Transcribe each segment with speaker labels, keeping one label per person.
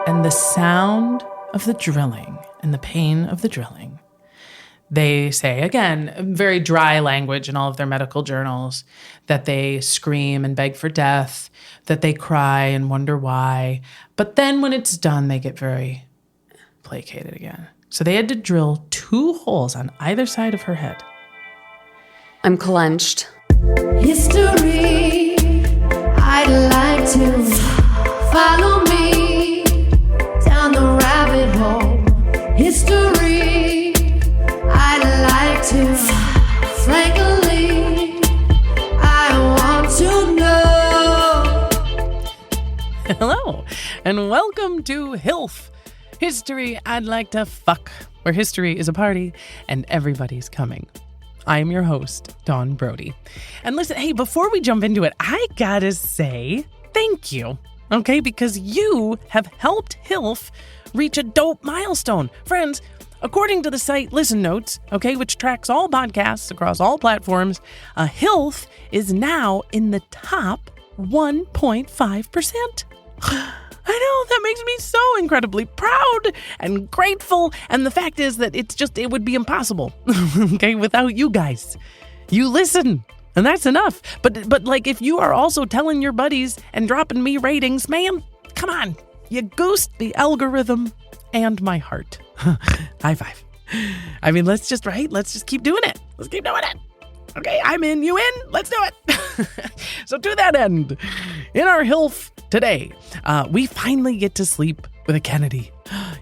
Speaker 1: And the sound of the drilling and the pain of the drilling, they say, again, very dry language in all of their medical journals, that they scream and beg for death, that they cry and wonder why. But then when it's done, they get very placated again. So they had to drill 2 holes on either side of her head.
Speaker 2: I'm clenched.
Speaker 3: History, I'd like to follow me down the rabbit hole. History, I'd like to, frankly, I want to know.
Speaker 1: Hello, and welcome to HILF, History I'd Like to Fuck, where history is a party and everybody's coming. I am your host, Dawn Brody. And listen, hey, before we jump into it, I gotta say thank you, okay? Because you have helped HILF reach a dope milestone. Friends, according to the site Listen Notes, okay, which tracks all podcasts across all platforms, HILF is now in the top 1.5%. I know, that makes me so incredibly proud and grateful. And the fact is that it would be impossible, okay, without you guys. You listen, and that's enough. But like, if you are also telling your buddies and dropping me ratings, man, come on. You goosed the algorithm and my heart. High five. I mean, let's just keep doing it. Let's keep doing it. Okay, I'm in, you in? Let's do it. So to that end, in our HILF today, we finally get to sleep with a Kennedy.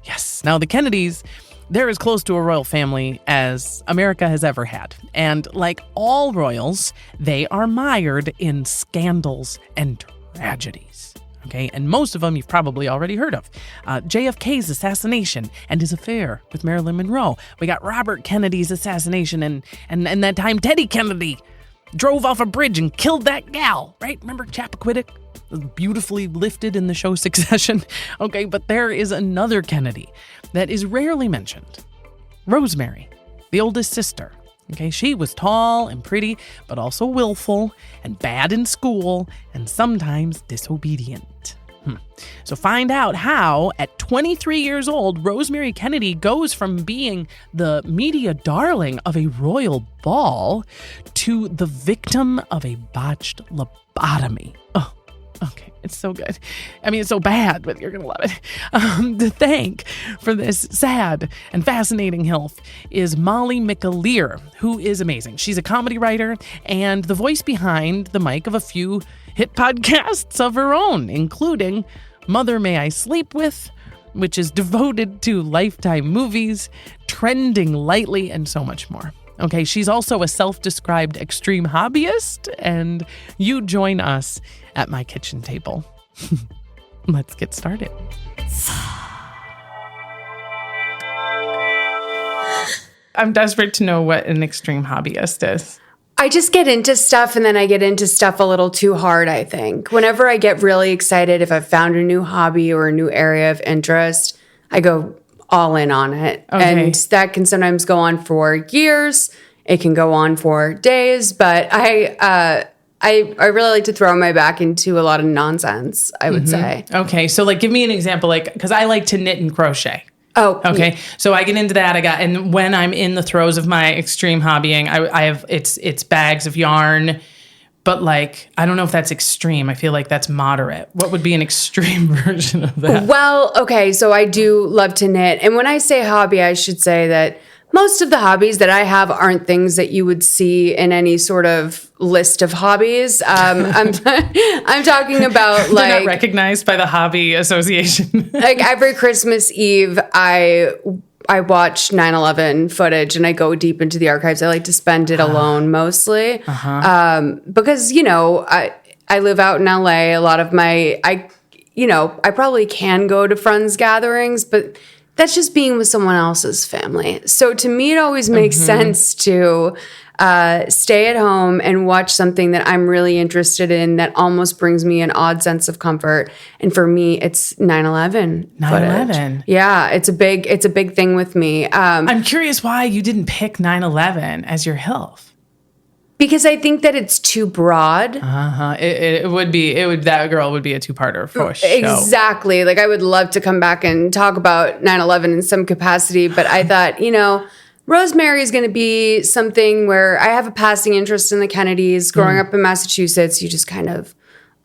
Speaker 1: Yes. Now, the Kennedys, they're as close to a royal family as America has ever had. And like all royals, they are mired in scandals and tragedies. Okay, and most of them you've probably already heard of. JFK's assassination and his affair with Marilyn Monroe. We got Robert Kennedy's assassination and that time Teddy Kennedy drove off a bridge and killed that gal, right? Remember Chappaquiddick? Beautifully lifted in the show Succession. Okay, but there is another Kennedy that is rarely mentioned. Rosemary, the oldest sister. Okay, she was tall and pretty, but also willful and bad in school and sometimes disobedient. So find out how, at 23 years old, Rosemary Kennedy goes from being the media darling of a royal ball to the victim of a botched lobotomy. Oh, okay, it's so good. I mean, it's so bad, but you're going to love it. To thank for this sad and fascinating HILF is Molly McAleer, who is amazing. She's a comedy writer and the voice behind the mic of a few hit podcasts of her own, including Mother May I Sleep With, which is devoted to Lifetime movies, Trending Lightly, and so much more. Okay, she's also a self-described extreme hobbyist, and you join us at my kitchen table. Let's get started. I'm desperate to know what an extreme hobbyist is.
Speaker 2: I just get into stuff and then I get into stuff a little too hard, I think. Whenever I get really excited, if I've found a new hobby or a new area of interest, I go all in on it. Okay. And that can sometimes go on for years. It can go on for days, but I really like to throw my back into a lot of nonsense, I would say.
Speaker 1: Okay, so like give me an example, like, because I like to knit and crochet.
Speaker 2: Oh,
Speaker 1: okay.
Speaker 2: Yeah.
Speaker 1: So I get into that. And when I'm in the throes of my extreme hobbying, I have it's bags of yarn, but like I don't know if that's extreme. I feel like that's moderate. What would be an extreme version of that?
Speaker 2: Well, okay. So I do love to knit, and when I say hobby, I should say that most of the hobbies that I have aren't things that you would see in any sort of list of hobbies. I'm talking about like
Speaker 1: they're not recognized by the Hobby Association.
Speaker 2: Like every Christmas Eve, I watch 9/11 footage and I go deep into the archives. I like to spend it alone mostly because I live out in LA. A lot of I probably can go to friends' gatherings, but that's just being with someone else's family. So to me, it always makes sense to stay at home and watch something that I'm really interested in that almost brings me an odd sense of comfort. And for me, it's 9/11 footage. Yeah, it's a big thing with me.
Speaker 1: I'm curious why you didn't pick 9/11 as your HILF.
Speaker 2: Because I think that it's too broad.
Speaker 1: That girl would be a two-parter for sure.
Speaker 2: Exactly. Like I would love to come back and talk about 9/11 in some capacity, but I thought, Rosemary is going to be something where I have a passing interest in the Kennedys. Growing up in Massachusetts, you just kind of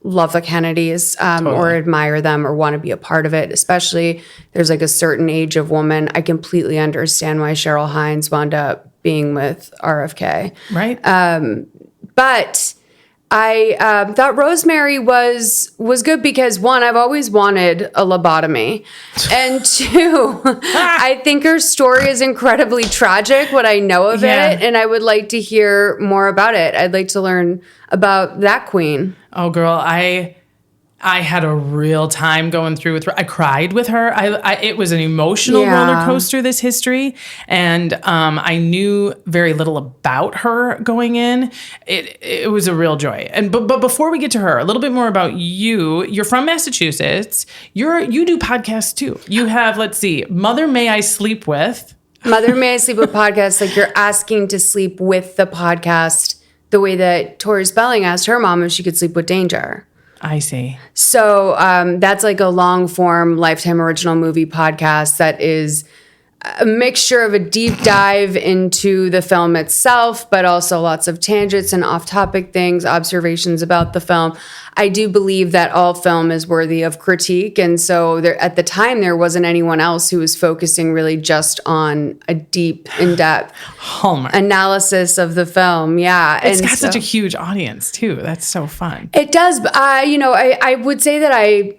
Speaker 2: love the Kennedys or admire them or want to be a part of it. Especially there's like a certain age of woman. I completely understand why Cheryl Hines wound up being with RFK.
Speaker 1: Right.
Speaker 2: But I thought Rosemary was good because one, I've always wanted a lobotomy, and two, I think her story is incredibly tragic. What I know of it, and I would like to hear more about it. I'd like to learn about that queen.
Speaker 1: Oh, girl, I had a real time going through with her. I cried with her. It was an emotional roller coaster, this history. And I knew very little about her going in. It was a real joy. But before we get to her, a little bit more about you. You're from Massachusetts. You do podcasts too. You have, let's see, Mother May I Sleep With.
Speaker 2: Mother May I Sleep With podcast. Like you're asking to sleep with the podcast the way that Tori Spelling asked her mom if she could sleep with Danger.
Speaker 1: I see.
Speaker 2: So that's like a long form Lifetime original movie podcast that is a mixture of a deep dive into the film itself, but also lots of tangents and off-topic things, observations about the film. I do believe that all film is worthy of critique. And so at the time, there wasn't anyone else who was focusing really just on a deep, in-depth
Speaker 1: Hallmark
Speaker 2: analysis of the film. Yeah.
Speaker 1: It's got such a huge audience, too. That's so fun.
Speaker 2: It does. I would say that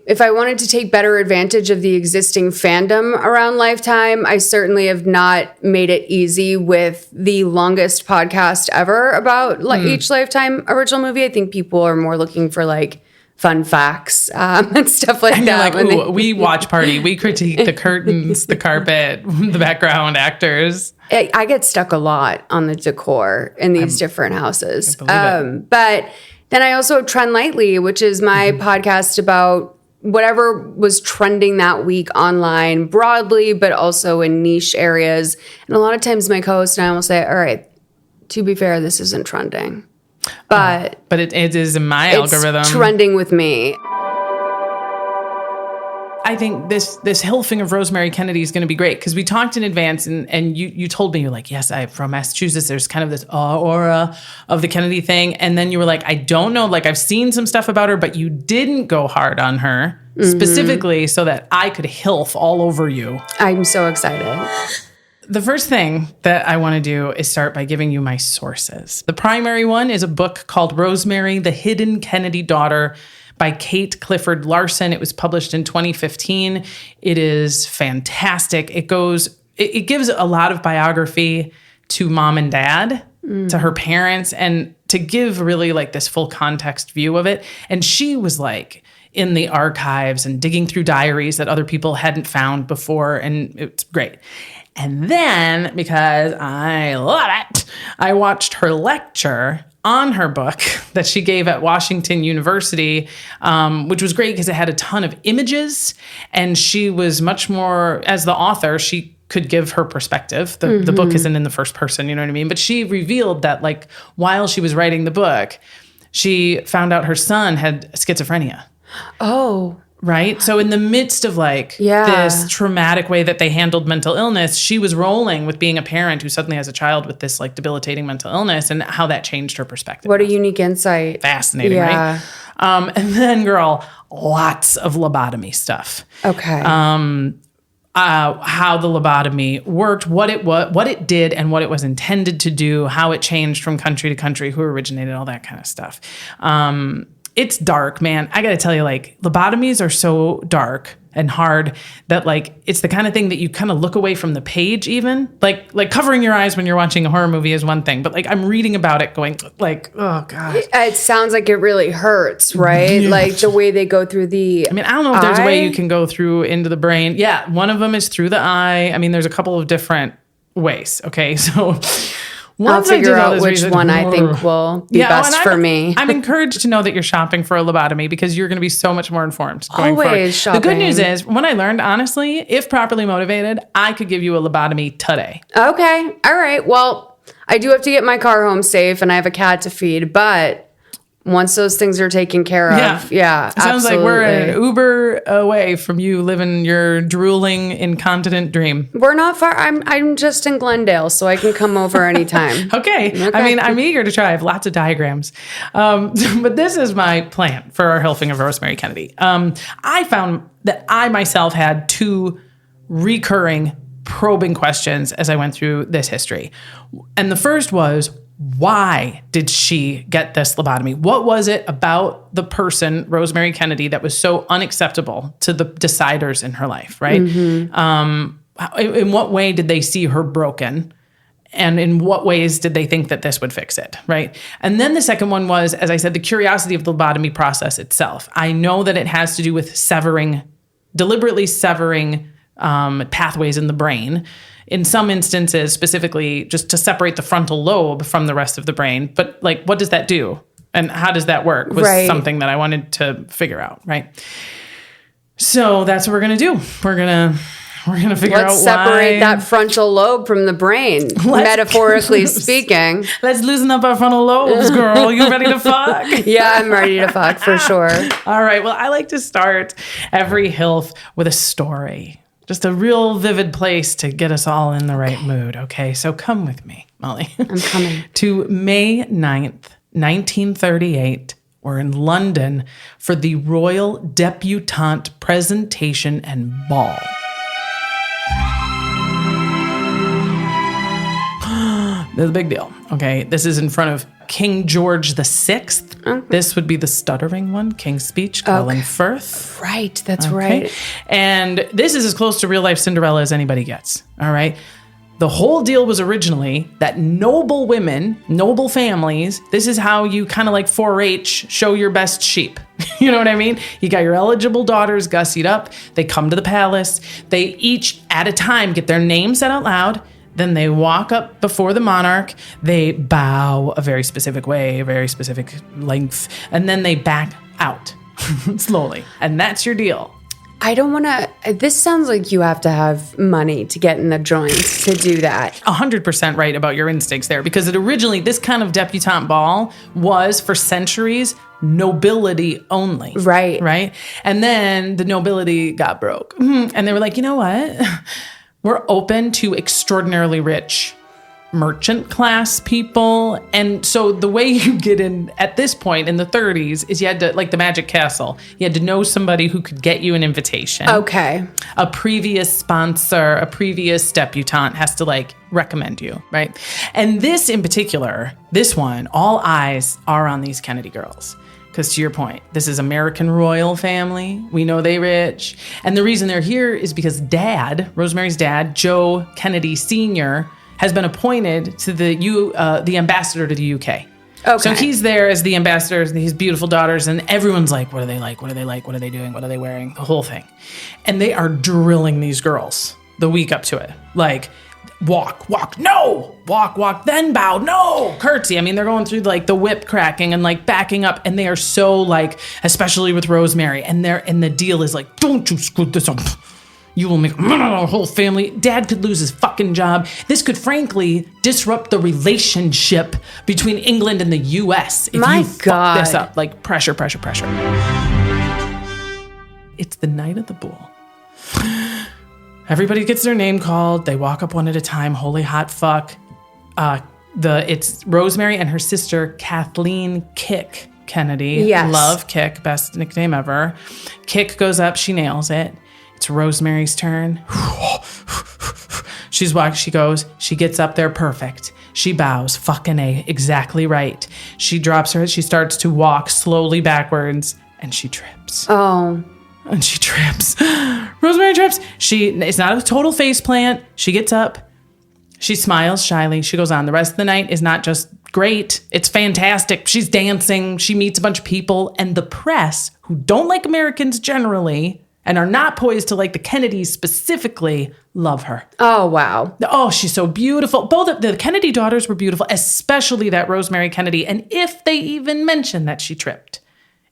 Speaker 2: if I wanted to take better advantage of the existing fandom around Lifetime, I certainly have not made it easy with the longest podcast ever about each Lifetime original movie. I think people are more looking for fun facts and stuff like that.
Speaker 1: We watch party. We critique the curtains, the carpet, the background actors.
Speaker 2: I get stuck a lot on the decor in these different houses. But then I also have Trend Lightly, which is my podcast about whatever was trending that week online broadly, but also in niche areas. And a lot of times my co-host and I will say, all right, to be fair, this isn't trending. But
Speaker 1: it is in my algorithm.
Speaker 2: Trending with me.
Speaker 1: I think this HILFing of Rosemary Kennedy is going to be great because we talked in advance and you told me, you're like, yes, I'm from Massachusetts. There's kind of this aura of the Kennedy thing. And then you were like, I don't know. I've seen some stuff about her, but you didn't go hard on her specifically so that I could HILF all over you.
Speaker 2: I'm so excited.
Speaker 1: The first thing that I want to do is start by giving you my sources. The primary one is a book called Rosemary, the Hidden Kennedy Daughter by Kate Clifford Larson. It was published in 2015. It is fantastic. It gives a lot of biography to mom and dad, to her parents, and to give really this full context view of it. And she was in the archives and digging through diaries that other people hadn't found before. And it's great. And then, because I love it, I watched her lecture on her book that she gave at Washington University, which was great because it had a ton of images. And she was much more, as the author, she could give her perspective. The book isn't in the first person, you know what I mean? But she revealed that while she was writing the book, she found out her son had schizophrenia.
Speaker 2: Oh,
Speaker 1: right? So in the midst of this traumatic way that they handled mental illness, she was rolling with being a parent who suddenly has a child with this debilitating mental illness and how that changed her perspective.
Speaker 2: What a unique insight.
Speaker 1: Fascinating, right? And then, girl, lots of lobotomy stuff.
Speaker 2: Okay.
Speaker 1: How the lobotomy worked, what it did, and what it was intended to do, how it changed from country to country, who originated, all that kind of stuff. It's dark, man. I got to tell you, lobotomies are so dark and hard that it's the kind of thing that you kind of look away from the page even. Like covering your eyes when you're watching a horror movie is one thing, but I'm reading about it going oh God.
Speaker 2: It sounds like it really hurts, right?
Speaker 1: Yes.
Speaker 2: The way they go through the
Speaker 1: I don't know if there's a way you can go through into the brain. Yeah, one of them is through the eye. There's a couple of different ways, okay? So
Speaker 2: I'll figure out which one I think will be best for me.
Speaker 1: I'm encouraged to know that you're shopping for a lobotomy because you're going to be so much more informed going forward.
Speaker 2: Shopping.
Speaker 1: The good news is, when I learned, honestly, if properly motivated, I could give you a lobotomy today.
Speaker 2: Okay. All right. Well, I do have to get my car home safe, and I have a cat to feed, but once those things are taken care of, yeah,
Speaker 1: it sounds like we're an Uber away from you living your drooling, incontinent dream.
Speaker 2: We're not far. I'm just in Glendale, so I can come over anytime.
Speaker 1: Okay. I mean, I'm eager to try. I have lots of diagrams. But this is my plan for our Hilfing of Rosemary Kennedy. I found that I myself had 2 recurring probing questions as I went through this history. And the first was, why did she get this lobotomy? What was it about the person, Rosemary Kennedy, that was so unacceptable to the deciders in her life, right? In what way did they see her broken? And in what ways did they think that this would fix it, right? And then the second one was, as I said, the curiosity of the lobotomy process itself. I know that it has to do with deliberately severing pathways in the brain. In some instances, specifically just to separate the frontal lobe from the rest of the brain. But like, what does that do? And how does that work was something that I wanted to figure out, right? So that's what we're going to do. We're going to figure out why.
Speaker 2: Let's separate that frontal lobe from the brain, metaphorically speaking.
Speaker 1: Let's loosen up our frontal lobes, girl. You ready to fuck?
Speaker 2: Yeah, I'm ready to fuck for sure.
Speaker 1: All right. Well, I like to start every HILF with a story. Just a real vivid place to get us all in the right mood, okay? So come with me, Molly.
Speaker 2: I'm coming.
Speaker 1: To May 9th, 1938, we're in London for the Royal Debutante Presentation and Ball. This is a big deal, okay? This is in front of King George VI. Okay. This would be the stuttering one, King's Speech, Colin Firth.
Speaker 2: Right, that's right.
Speaker 1: And this is as close to real-life Cinderella as anybody gets, all right? The whole deal was originally that noble women, noble families, this is how you kind of like 4-H show your best sheep. You know what I mean? You got your eligible daughters gussied up. They come to the palace. They each, at a time, get their name said out loud. Then they walk up before the monarch, they bow a very specific way, a very specific length, and then they back out slowly. And that's your deal.
Speaker 2: I don't want to, this sounds like you have to have money to get in the joints to do that.
Speaker 1: 100% right about your instincts there, because this kind of debutante ball was for centuries nobility only.
Speaker 2: Right.
Speaker 1: Right? And then the nobility got broke. And they were like, you know what? We're open to extraordinarily rich merchant class people. And so the way you get in at this point in the 30s is you had to, like the Magic Castle, you had to know somebody who could get you an invitation.
Speaker 2: Okay.
Speaker 1: A previous sponsor, a previous debutante has to like recommend you, right? And this in particular, this one, all eyes are on these Kennedy girls. Because to your point, this is American royal family. We know they rich. And the reason they're here is because Rosemary's dad, Joe Kennedy Sr., has been appointed to the ambassador to the UK.
Speaker 2: Okay.
Speaker 1: So he's there as the ambassador, and his beautiful daughters, and everyone's like, what are they like? What are they like? What are they doing? What are they wearing? The whole thing. And they are drilling these girls the week up to it. Like, walk, no, walk, then bow, no, curtsy. I mean, they're going through like the whip cracking and like backing up, and they are so like, especially with Rosemary, and the deal is like, don't you screw this up. You will make a whole family. Dad could lose his fucking job. This could frankly disrupt the relationship between England and the US if you fuck this up. Like pressure. It's the night of the ball. Everybody gets their name called. They walk up one at a time. Holy hot fuck. It's Rosemary and her sister, Kathleen Kick Kennedy.
Speaker 2: Yes.
Speaker 1: Love Kick, best nickname ever. Kick goes up. She nails it. It's Rosemary's turn. She goes. She gets up there perfect. She bows. Fucking A. Exactly right. She drops her. She starts to walk slowly backwards, and she trips.
Speaker 2: Oh.
Speaker 1: And she trips. Rosemary trips. It's not a total face plant. She gets up. She smiles shyly. She goes on. The rest of the night is not just great. It's fantastic. She's dancing. She meets a bunch of people. And the press, who don't like Americans generally and are not poised to like the Kennedys specifically, love her.
Speaker 2: Oh, wow.
Speaker 1: Oh, she's so beautiful. Both of the Kennedy daughters were beautiful, especially that Rosemary Kennedy. And if they even mention that she tripped,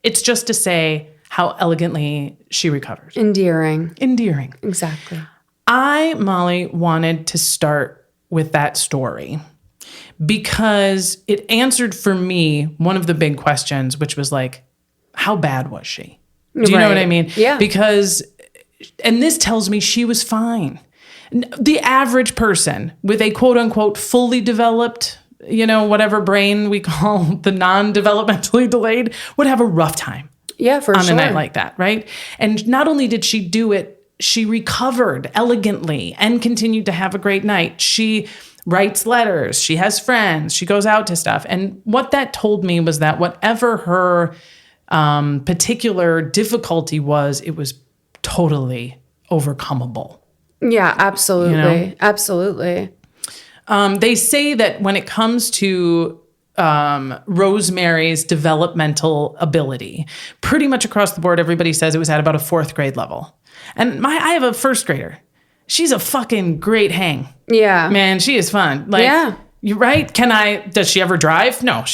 Speaker 1: it's just to say how elegantly she recovered.
Speaker 2: Endearing.
Speaker 1: Exactly.
Speaker 2: Exactly.
Speaker 1: I, Molly, wanted to start with that story because it answered for me one of the big questions, which was like, how bad was she? Do you know what I mean?
Speaker 2: Yeah.
Speaker 1: Because, and this tells me she was fine. The average person with a quote unquote fully developed, whatever brain we call the non-developmentally delayed, would have a rough time.
Speaker 2: Yeah, for
Speaker 1: on
Speaker 2: sure.
Speaker 1: a night like that, right? And not only did she do it, she recovered elegantly and continued to have a great night. She writes letters, she has friends, she goes out to stuff. And what that told me was that whatever her particular difficulty was, it was totally overcomable.
Speaker 2: Yeah, absolutely. Absolutely.
Speaker 1: They say that when it comes to Rosemary's developmental ability, pretty much across the board, everybody says it was at about a 4th grade level. And I have a 1st grader. She's a fucking great hang.
Speaker 2: Yeah.
Speaker 1: Man, she is fun. Like,
Speaker 2: Yeah.
Speaker 1: You're right. Does she ever drive? No.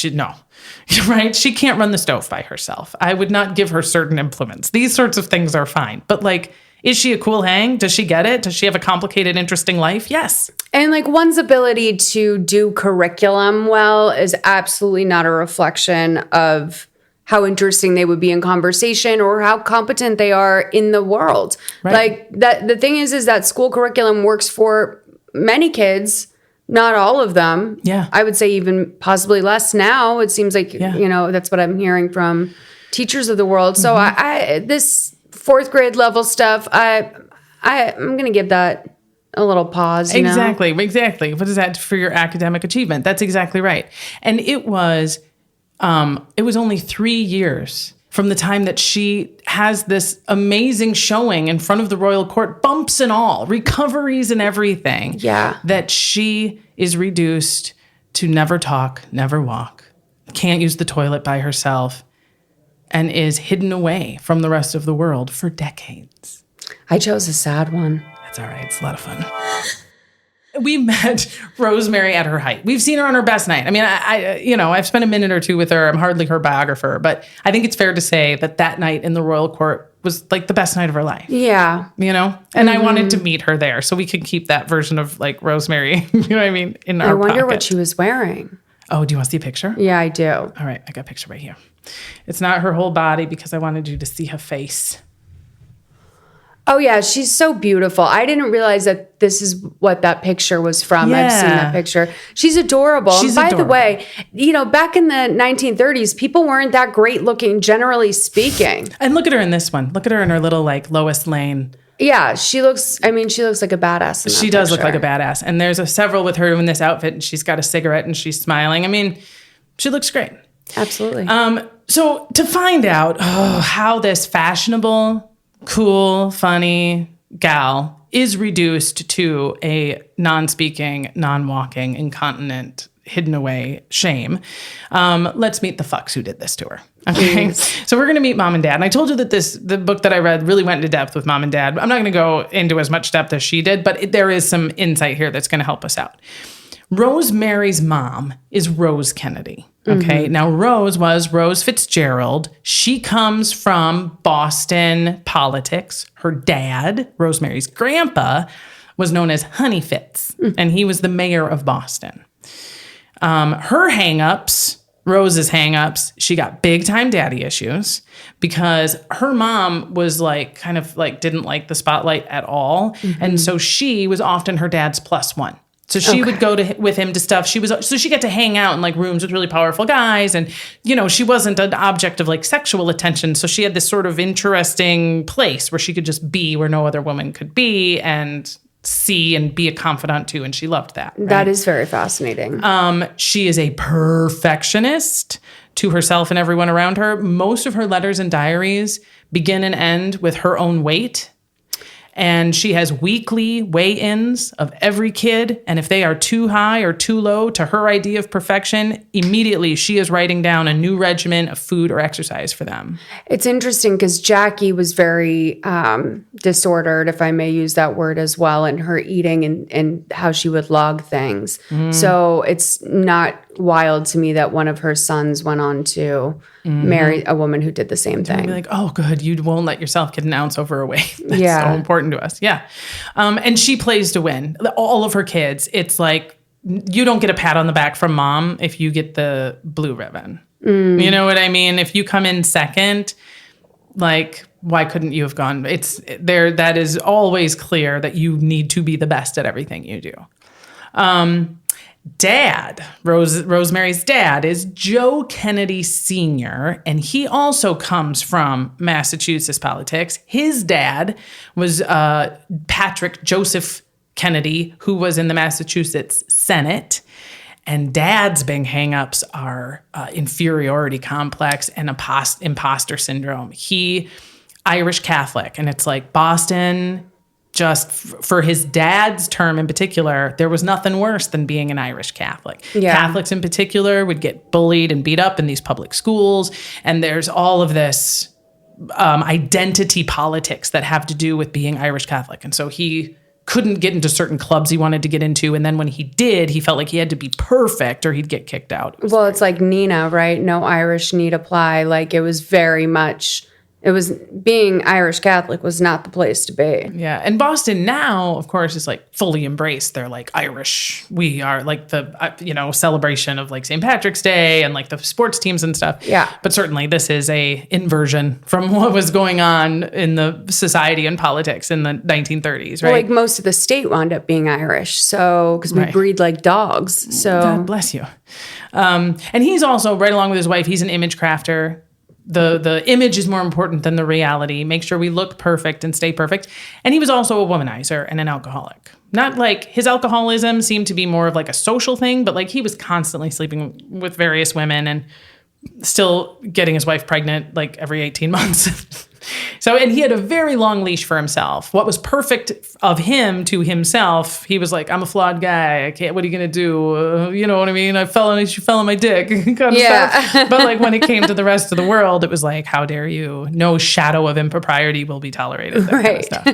Speaker 1: You're right. She can't run the stove by herself. I would not give her certain implements. These sorts of things are fine. But like, is she a cool hang? Does she get it? Does she have a complicated, interesting life? Yes.
Speaker 2: And like one's ability to do curriculum well is absolutely not a reflection of how interesting they would be in conversation or how competent they are in the world.
Speaker 1: Right.
Speaker 2: Like that, the thing is that school curriculum works for many kids, not all of them.
Speaker 1: Yeah.
Speaker 2: I would say even possibly less now. It seems like, that's what I'm hearing from teachers of the world. So I this 4th grade level stuff, I'm going to give that a little pause.
Speaker 1: Exactly. What is that for your academic achievement? That's exactly right. And it was only 3 years from the time that she has this amazing showing in front of the royal court, bumps and all, recoveries and everything.
Speaker 2: Yeah.
Speaker 1: That she is reduced to never talk, never walk, can't use the toilet by herself, and is hidden away from the rest of the world for decades.
Speaker 2: I chose a sad one.
Speaker 1: That's all right. It's a lot of fun. We met Rosemary at her height. We've seen her on her best night. I mean, I've spent a minute or two with her. I'm hardly her biographer, but I think it's fair to say that night in the royal court was like the best night of her life.
Speaker 2: Yeah.
Speaker 1: And I wanted to meet her there so we could keep that version of like Rosemary, you know what I mean, in our pocket.
Speaker 2: I wonder what she was wearing.
Speaker 1: Oh, do you want to see a picture?
Speaker 2: Yeah, I do.
Speaker 1: All right, I got a picture right here. It's not her whole body because I wanted you to see her face.
Speaker 2: Oh, yeah, she's so beautiful. I didn't realize that this is what that picture was from.
Speaker 1: Yeah.
Speaker 2: I've seen that picture. She's adorable.
Speaker 1: She's
Speaker 2: and by
Speaker 1: adorable.
Speaker 2: the way, back in the 1930s, people weren't that great looking, generally speaking.
Speaker 1: And look at her in this one. Look at her in her little like Lois Lane.
Speaker 2: Yeah, she looks like a badass in that
Speaker 1: She does look
Speaker 2: picture.
Speaker 1: like a badass. And there's several with her in this outfit, and she's got a cigarette and she's smiling. I mean, she looks great.
Speaker 2: Absolutely.
Speaker 1: So to find out how this fashionable, cool, funny gal is reduced to a non-speaking, non-walking, incontinent, hidden away shame, let's meet the fucks who did this to her. Okay. So we're going to meet mom and dad. And I told you that the book that I read really went into depth with mom and dad. I'm not going to go into as much depth as she did, but there is some insight here that's going to help us out. Rosemary's mom is Rose Kennedy. Okay. Now, Rose was Rose Fitzgerald. She comes from Boston politics. Her dad, Rosemary's grandpa, was known as Honey Fitz, and he was the mayor of Boston. Her hang-ups, Rose's hang-ups, she got big-time daddy issues because her mom was like, kind of like, didn't like the spotlight at all. And so she was often her dad's plus one. So she would go with him to stuff. So she got to hang out in like rooms with really powerful guys. And, she wasn't an object of like sexual attention. So she had this sort of interesting place where she could just be where no other woman could be and see and be a confidant to. And she loved that. Right?
Speaker 2: That is very fascinating.
Speaker 1: She is a perfectionist to herself and everyone around her. Most of her letters and diaries begin and end with her own weight. And she has weekly weigh-ins of every kid. And if they are too high or too low to her idea of perfection, immediately she is writing down a new regimen of food or exercise for them.
Speaker 2: It's interesting because Jackie was very disordered, if I may use that word as well, in her eating and how she would log things. So it's not wild to me that one of her sons went on to marry a woman who did the same thing.
Speaker 1: Be like, oh, good. You won't let yourself get an ounce over a weight. That's so important to us. Yeah. And she plays to win. All of her kids, it's like you don't get a pat on the back from mom if you get the blue ribbon. You know what I mean? If you come in second, like, why couldn't you have gone? It's there. That is always clear that you need to be the best at everything you do. Rosemary's dad is Joe Kennedy Sr., and he also comes from Massachusetts politics. His dad was Patrick Joseph Kennedy, who was in the Massachusetts Senate. And dad's big hangups are inferiority complex and imposter syndrome. He Irish Catholic, and it's like Boston, just for his dad's term in particular, there was nothing worse than being an Irish Catholic.
Speaker 2: Yeah.
Speaker 1: Catholics in particular would get bullied and beat up in these public schools, and there's all of this identity politics that have to do with being Irish Catholic. And so he couldn't get into certain clubs he wanted to get into. And then when he did, he felt like he had to be perfect or he'd get kicked out.
Speaker 2: Well, it's like Nina, right? No Irish need apply. Like, it was very much, it was being Irish Catholic was not the place to be.
Speaker 1: Yeah. And Boston now, of course, is like fully embraced. They're like Irish. We are like the, celebration of like St. Patrick's Day and like the sports teams and stuff.
Speaker 2: Yeah.
Speaker 1: But certainly this is a inversion from what was going on in the society and politics in the 1930s, right?
Speaker 2: Well, like most of the state wound up being Irish. So, because we breed like dogs. So,
Speaker 1: God bless you. And he's also, right along with his wife, he's an image crafter. The image is more important than the reality. Make sure we look perfect and stay perfect. And he was also a womanizer and an alcoholic. Not like his alcoholism seemed to be more of like a social thing, but like he was constantly sleeping with various women and still getting his wife pregnant like every 18 months. So, and he had a very long leash for himself. What was perfect of him to himself, he was like, I'm a flawed guy. I can't, what are you going to do? You know what I mean? She fell on my dick kind of stuff. But like when it came to the rest of the world, it was like, how dare you? No shadow of impropriety will be tolerated. That kind of stuff.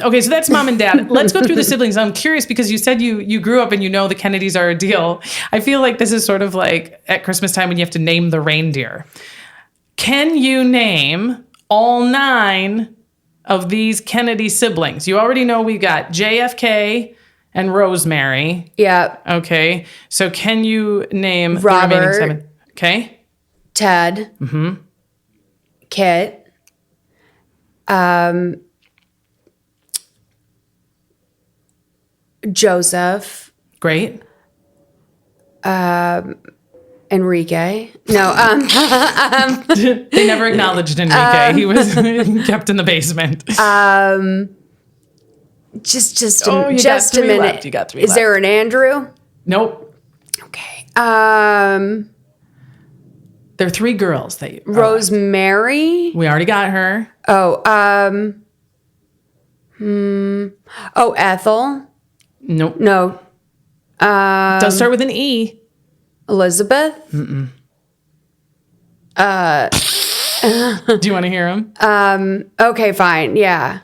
Speaker 1: Okay, so that's mom and dad. Let's go through the siblings. I'm curious because you said you grew up and you know the Kennedys are a deal. I feel like this is sort of like at Christmas time when you have to name the reindeer. Can you name all 9 of these Kennedy siblings? You already know we got JFK and Rosemary.
Speaker 2: Yeah.
Speaker 1: Okay. So can you name
Speaker 2: Robert,
Speaker 1: the remaining 7? Okay.
Speaker 2: Ted. Mm-hmm. Kit. Joseph.
Speaker 1: Great.
Speaker 2: Enrique. No,
Speaker 1: They never acknowledged Enrique. He was kept in the basement.
Speaker 2: Just a minute.
Speaker 1: Left. You got 3
Speaker 2: Is
Speaker 1: left.
Speaker 2: there an Andrew?
Speaker 1: Nope.
Speaker 2: Okay.
Speaker 1: There are 3 girls that you...
Speaker 2: Rosemary.
Speaker 1: We already got her.
Speaker 2: Ethel.
Speaker 1: Nope.
Speaker 2: No.
Speaker 1: Does start with an E.
Speaker 2: Elizabeth.
Speaker 1: Do you want to hear them?
Speaker 2: Okay, fine. Yeah.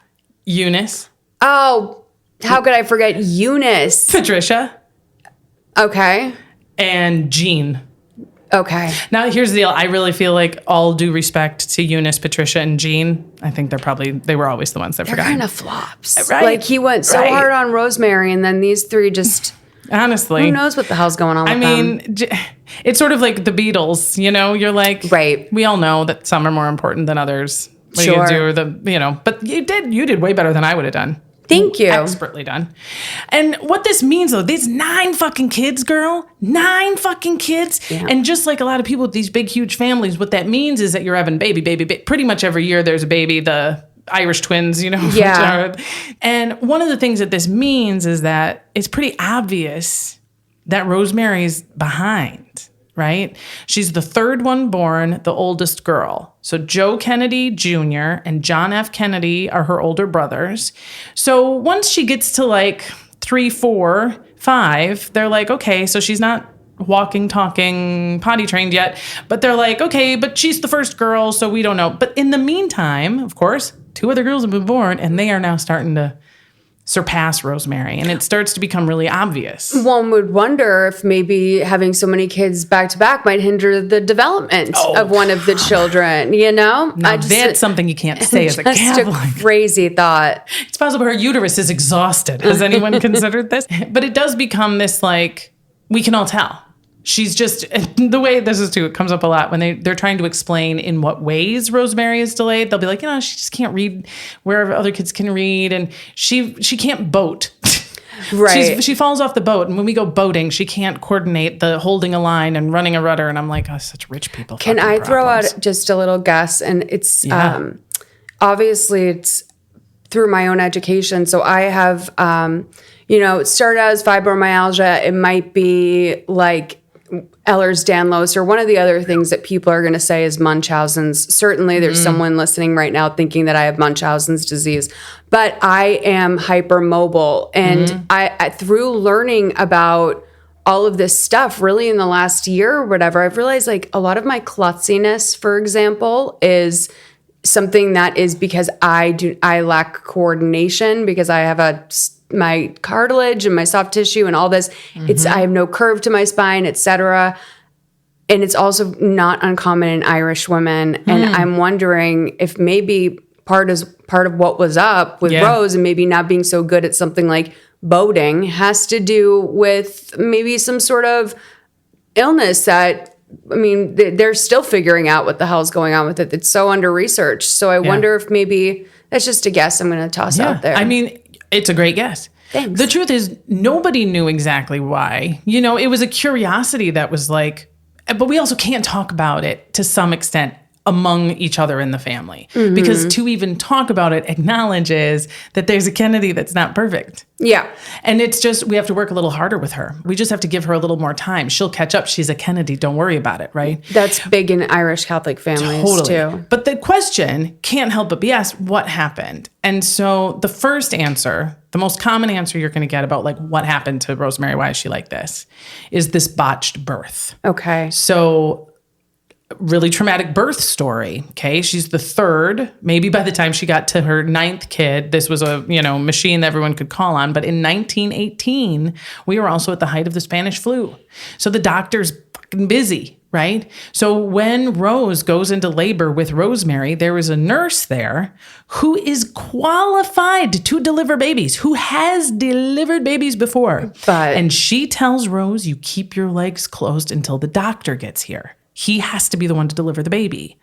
Speaker 1: Eunice.
Speaker 2: Oh, how could I forget Eunice?
Speaker 1: Patricia.
Speaker 2: Okay.
Speaker 1: And Jean.
Speaker 2: Okay.
Speaker 1: Now, here's the deal. I really feel like all due respect to Eunice, Patricia, and Jean. I think they were always the ones that
Speaker 2: They're
Speaker 1: forgot.
Speaker 2: kind of flops.
Speaker 1: Right.
Speaker 2: Like, he went so hard on Rosemary, and then these 3 just...
Speaker 1: Honestly.
Speaker 2: Who knows what the hell's going on with them?
Speaker 1: It's sort of like the Beatles, You're like...
Speaker 2: Right.
Speaker 1: We all know that some are more important than others. What
Speaker 2: Sure.
Speaker 1: you do, but you did way better than I would have done.
Speaker 2: Thank you.
Speaker 1: Expertly done. And what this means, though, these 9 fucking kids, girl. 9 fucking kids.
Speaker 2: Yeah.
Speaker 1: And just like a lot of people with these big, huge families, what that means is that you're having baby. Pretty much every year there's a baby. The Irish twins,
Speaker 2: Yeah.
Speaker 1: And one of the things that this means is that it's pretty obvious that Rosemary's behind, right? She's the 3rd one born, the oldest girl. So Joe Kennedy Jr. and John F. Kennedy are her older brothers. So once she gets to like 3, 4, 5, they're like, okay, so she's not walking, talking, potty trained yet. But they're like, okay, but she's the first girl, so we don't know. But in the meantime, of course, 2 other girls have been born, and they are now starting to surpass Rosemary, and it starts to become really obvious.
Speaker 2: One would wonder if maybe having so many kids back to back might hinder the development of one of the children, you know?
Speaker 1: Now, that's something you can't say as a Catholic.
Speaker 2: Just a crazy thought.
Speaker 1: It's possible her uterus is exhausted. Has anyone considered this? But it does become this, like, we can all tell. She's just, the way this is too, it comes up a lot when they're trying to explain in what ways Rosemary is delayed. They'll be like, she just can't read where other kids can read. And she can't boat.
Speaker 2: Right.
Speaker 1: She falls off the boat. And when we go boating, she can't coordinate the holding a line and running a rudder. And I'm like, such rich people.
Speaker 2: Can I throw out just a little guess? And it's, obviously it's through my own education. So I have, it started out as fibromyalgia. It might be like Ehlers-Danlos, or one of the other things that people are going to say is Munchausen's. Certainly there's someone listening right now thinking that I have Munchausen's disease, but I am hypermobile. And I through learning about all of this stuff really in the last year or whatever, I've realized like a lot of my klutziness, for example, is something that is because I lack coordination, because I have my cartilage and my soft tissue and all this. I have no curve to my spine, etc. And it's also not uncommon in Irish women. And I'm wondering if maybe part of what was up with Rose and maybe not being so good at something like boating has to do with maybe some sort of illness that, they're still figuring out what the hell's going on with it. It's so under-researched. So I wonder if maybe, that's just a guess I'm going to toss out there.
Speaker 1: It's a great guess.
Speaker 2: Thanks.
Speaker 1: The truth is, nobody knew exactly why. It was a curiosity that was like, but we also can't talk about it to some extent among each other in the family. Because to even talk about it acknowledges that there's a Kennedy that's not perfect.
Speaker 2: Yeah.
Speaker 1: And it's just, we have to work a little harder with her. We just have to give her a little more time. She'll catch up. She's a Kennedy. Don't worry about it, right?
Speaker 2: That's big in Irish Catholic families too.
Speaker 1: But the question can't help but be asked, what happened? And so the first answer, the most common answer you're going to get about like what happened to Rosemary, why is she like this, is this botched birth.
Speaker 2: Okay.
Speaker 1: So really traumatic birth story. Okay. She's the third. Maybe by the time she got to her 9th kid, this was a, machine that everyone could call on. But in 1918, we were also at the height of the Spanish flu. So the doctor's fucking busy, right? So when Rose goes into labor with Rosemary, there is a nurse there who is qualified to deliver babies, who has delivered babies before. And she tells Rose, you keep your legs closed until the doctor gets here. He has to be the one to deliver the baby.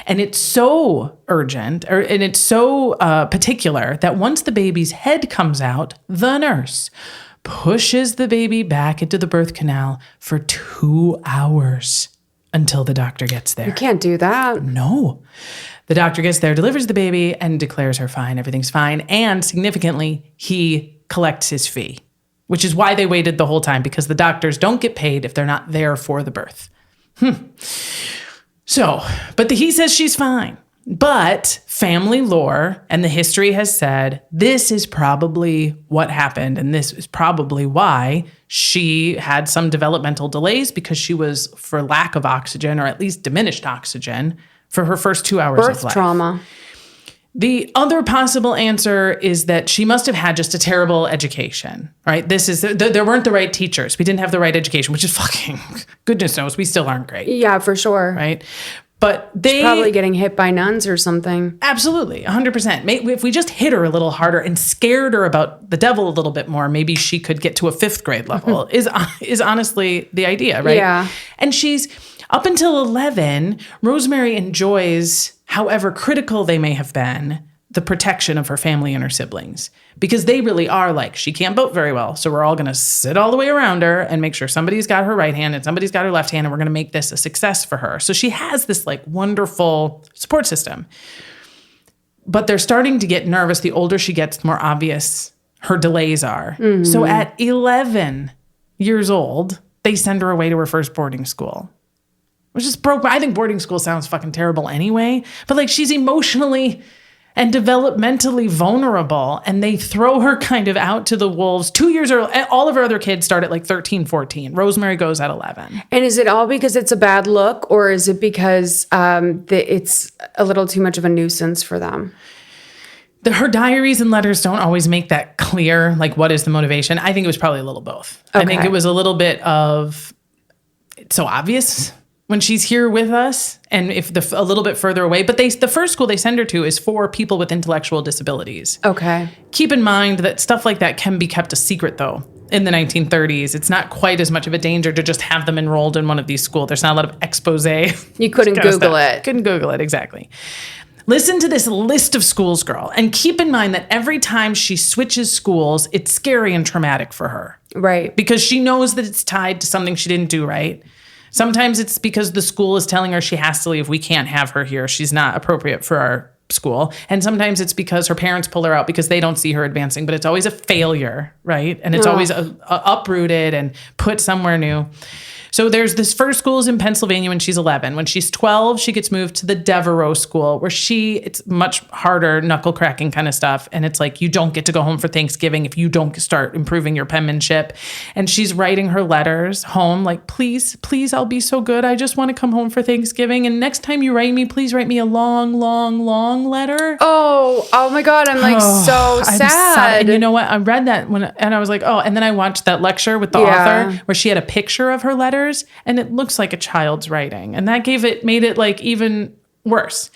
Speaker 1: And it's so urgent, and it's so particular that once the baby's head comes out, the nurse pushes the baby back into the birth canal for 2 hours until the doctor gets there.
Speaker 2: You can't do that.
Speaker 1: No. The doctor gets there, delivers the baby, and declares her fine. Everything's fine. And significantly, he collects his fee, which is why they waited the whole time, because the doctors don't get paid if they're not there for the birth. So, but he says she's fine. But family lore and the history has said this is probably what happened. And this is probably why she had some developmental delays, because she was, for lack of oxygen, or at least diminished oxygen, for her first 2 hours of life.
Speaker 2: Birth trauma.
Speaker 1: The other possible answer is that she must have had just a terrible education, right? There weren't the right teachers. We didn't have the right education, which is fucking, goodness knows, we still aren't great.
Speaker 2: Yeah, for sure.
Speaker 1: Right? But
Speaker 2: She's probably getting hit by nuns or something.
Speaker 1: Absolutely, 100%. If we just hit her a little harder and scared her about the devil a little bit more, maybe she could get to a 5th grade level, is honestly the idea, right?
Speaker 2: Yeah.
Speaker 1: And she's, up until 11, Rosemary enjoys, however critical they may have been, the protection of her family and her siblings. Because they really are like, she can't boat very well, so we're all going to sit all the way around her and make sure somebody's got her right hand and somebody's got her left hand, and we're going to make this a success for her. So she has this like wonderful support system. But they're starting to get nervous. The older she gets, the more obvious her delays are. Mm-hmm. So at 11 years old, they send her away to her first boarding school. Which is broke. I think boarding school sounds fucking terrible anyway. But like, she's emotionally and developmentally vulnerable, and they throw her kind of out to the wolves 2 years early. All of her other kids start at like 13, 14. Rosemary goes at 11.
Speaker 2: And is it all because it's a bad look, or is it because it's a little too much of a nuisance for them?
Speaker 1: Her diaries and letters don't always make that clear, like what is the motivation. I think it was probably a little both. I think it was a little bit of, it's so obvious when she's here with us and if a little bit further away. But the first school they send her to is for people with intellectual disabilities.
Speaker 2: Okay.
Speaker 1: Keep in mind that stuff like that can be kept a secret, though. In the 1930s, it's not quite as much of a danger to just have them enrolled in one of these schools. There's not a lot of expose.
Speaker 2: You couldn't Google it.
Speaker 1: Couldn't Google it, exactly. Listen to this list of schools, girl, and keep in mind that every time she switches schools, it's scary and traumatic for her.
Speaker 2: Right.
Speaker 1: Because she knows that it's tied to something she didn't do right. Sometimes it's because the school is telling her she has to leave. We can't have her here. She's not appropriate for our school. And sometimes it's because her parents pull her out because they don't see her advancing, but it's always a failure, right? And it's always uprooted and put somewhere new. So there's this first school is in Pennsylvania when she's 11. When she's 12, she gets moved to the Devereaux School where it's much harder, knuckle cracking kind of stuff. And it's like, you don't get to go home for Thanksgiving if you don't start improving your penmanship. And she's writing her letters home like, please, I'll be so good. I just want to come home for Thanksgiving. And next time you write me, please write me a long, long, long letter.
Speaker 2: Oh my God. I'm like so sad.
Speaker 1: And you know what? I read that and I was like, oh, and then I watched that lecture with the author where she had a picture of her letter. And it looks like a child's writing. And that made it like even worse.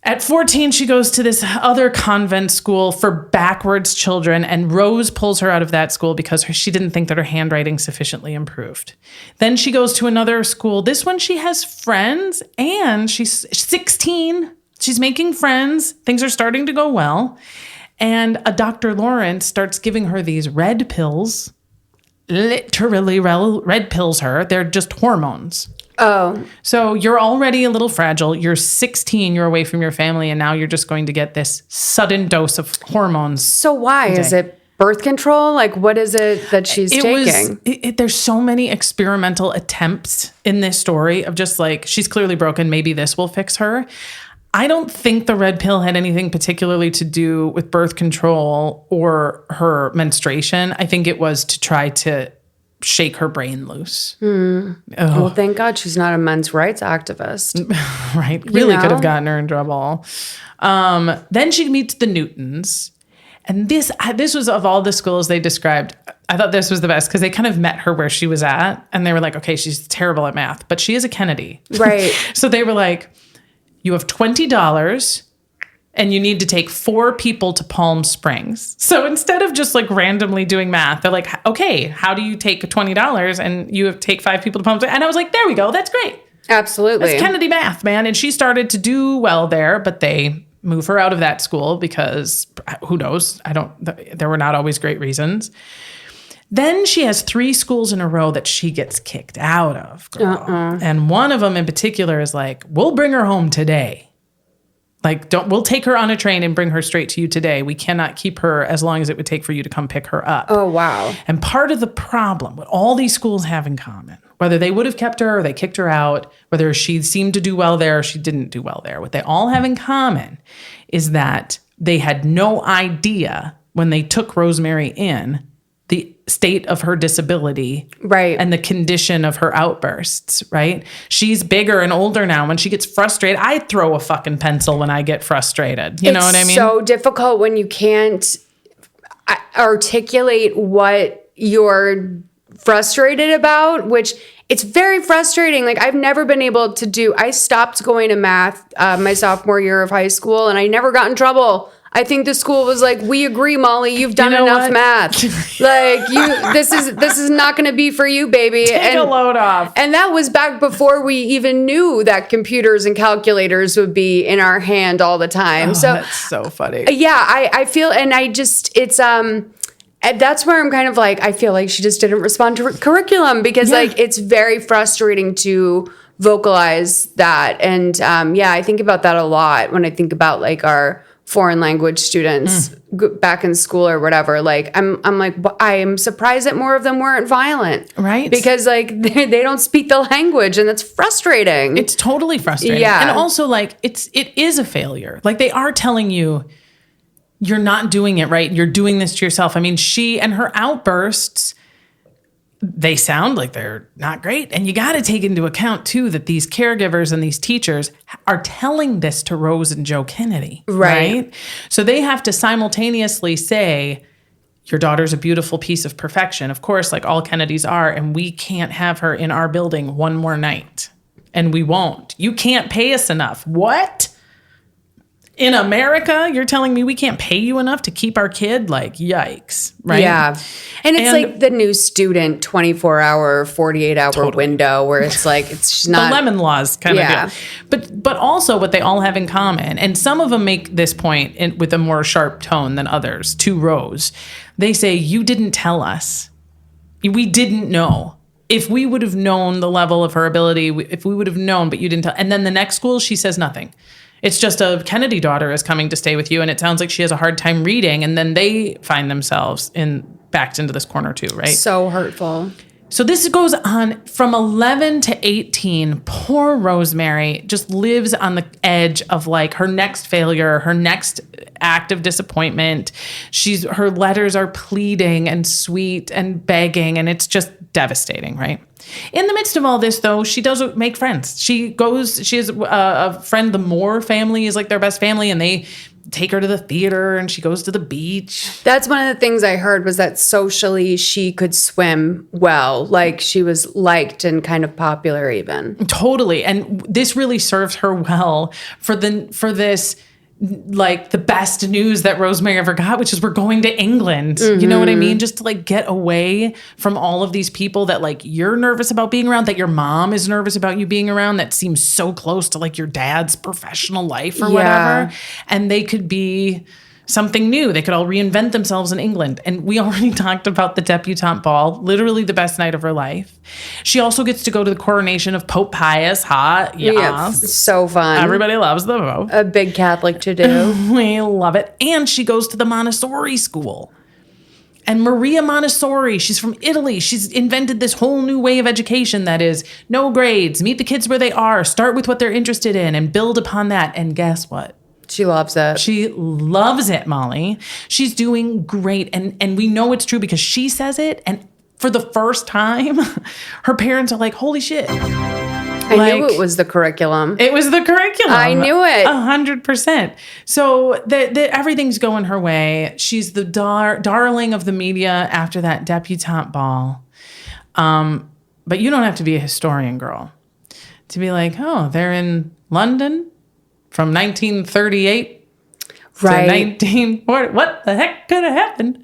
Speaker 1: At 14, she goes to this other convent school for backwards children. And Rose pulls her out of that school because she didn't think that her handwriting sufficiently improved. Then she goes to another school. This one, she has friends and she's 16. She's making friends. Things are starting to go well. And a Dr. Lawrence starts giving her these red pills. Literally red pills her. They're just hormones.
Speaker 2: Oh.
Speaker 1: So you're already a little fragile. You're 16. You're away from your family. And now you're just going to get this sudden dose of hormones.
Speaker 2: So why? Is it birth control? Like, what is it that she's taking?
Speaker 1: There's so many experimental attempts in this story of just like, she's clearly broken. Maybe this will fix her. I don't think the red pill had anything particularly to do with birth control or her menstruation. I think it was to try to shake her brain loose.
Speaker 2: Well, thank God she's not a men's rights activist.
Speaker 1: Right. Really could have gotten her in trouble. Then she meets the Newtons. And this was, of all the schools they described, I thought this was the best because they kind of met her where she was at. And they were like, okay, she's terrible at math, but she is a Kennedy.
Speaker 2: Right.
Speaker 1: So they were like, you have $20 and you need to take 4 people to Palm Springs. So instead of just like randomly doing math, they're like, okay, how do you take $20 and you take 5 people to Palm Springs? And I was like, there we go. That's great.
Speaker 2: Absolutely.
Speaker 1: That's Kennedy math, man. And she started to do well there, but they move her out of that school because who knows? There were not always great reasons. Then she has 3 schools in a row that she gets kicked out of, girl. And one of them in particular is like, we'll bring her home today. Like, we'll take her on a train and bring her straight to you today. We cannot keep her as long as it would take for you to come pick her up.
Speaker 2: Oh, wow.
Speaker 1: And part of the problem, what all these schools have in common, whether they would have kept her or they kicked her out, whether she seemed to do well there or she didn't do well there, what they all have in common is that they had no idea when they took Rosemary in the state of her disability,
Speaker 2: right,
Speaker 1: and the condition of her outbursts, right? She's bigger and older now. When she gets frustrated, I throw a fucking pencil when I get frustrated. You know what I mean?
Speaker 2: It's so difficult when you can't articulate what you're frustrated about, which it's very frustrating. Like, I've never been able to I stopped going to math my sophomore year of high school, and I never got in trouble. I think the school was like, we agree, Molly, you've done enough math. Like, this is not going to be for you, baby.
Speaker 1: Take a load off.
Speaker 2: And that was back before we even knew that computers and calculators would be in our hand all the time. So
Speaker 1: that's so funny.
Speaker 2: Yeah, I feel, and I just, it's, that's where I'm kind of like, I feel like she just didn't respond to curriculum because like, it's very frustrating to vocalize that. And I think about that a lot when I think about like our foreign language students back in school or whatever. Like, I'm like, I am surprised that more of them weren't violent.
Speaker 1: Right.
Speaker 2: Because like they don't speak the language and that's frustrating.
Speaker 1: It's totally frustrating.
Speaker 2: Yeah.
Speaker 1: And also like, it is a failure. Like, they are telling you, you're not doing it right. You're doing this to yourself. I mean, she and her outbursts, they sound like they're not great. And you got to take into account, too, that these caregivers and these teachers are telling this to Rose and Joe Kennedy. Right? So they have to simultaneously say, your daughter's a beautiful piece of perfection, of course, like all Kennedys are, and we can't have her in our building one more night. And we won't. You can't pay us enough. What? In America, you're telling me we can't pay you enough to keep our kid? Like, yikes, right?
Speaker 2: Yeah. And it's like the new student 24-hour, 48-hour window where it's like, it's not...
Speaker 1: The lemon laws kind of deal. But also what they all have in common, and some of them make this point with a more sharp tone than others, to Rose. They say, you didn't tell us. We didn't know. If we would have known the level of her ability, if we would have known, but you didn't tell. And then the next school, she says nothing. It's just a Kennedy daughter is coming to stay with you, and it sounds like she has a hard time reading, and then they find themselves backed into this corner too, right?
Speaker 2: So hurtful.
Speaker 1: So this goes on from 11 to 18. Poor Rosemary just lives on the edge of like her next failure, her next act of disappointment. Her letters are pleading and sweet and begging, and it's just devastating, right? In the midst of all this, though, she does make friends. She has a friend, the Moore family is like their best family, and they take her to the theater, and she goes to the beach.
Speaker 2: That's one of the things I heard was that socially she could swim well. Like she was liked and kind of popular even.
Speaker 1: Totally. And this really serves her well for this, like the best news that Rosemary ever got, which is we're going to England. Mm-hmm. You know what I mean? Just to like get away from all of these people that like you're nervous about being around, that your mom is nervous about you being around, that seems so close to like your dad's professional life or whatever. And they could be something new. They could all reinvent themselves in England. And we already talked about the debutante ball, literally the best night of her life. She also gets to go to the coronation of Pope Pius. Hot. Yes.
Speaker 2: Yeah, so fun.
Speaker 1: Everybody loves the Pope.
Speaker 2: A big Catholic to do.
Speaker 1: We love it. And she goes to the Montessori school. And Maria Montessori, she's from Italy. She's invented this whole new way of education that is no grades, meet the kids where they are, start with what they're interested in, and build upon that. And guess what?
Speaker 2: She loves it.
Speaker 1: She loves it, Molly. She's doing great. And we know it's true because she says it. And for the first time, her parents are like, holy shit.
Speaker 2: I knew it was the curriculum.
Speaker 1: It was the curriculum.
Speaker 2: I knew it.
Speaker 1: 100%. So everything's going her way. She's the darling of the media after that debutante ball. But you don't have to be a historian, girl, to be like, oh, they're in London from 1938 to 1940. What the heck could have happened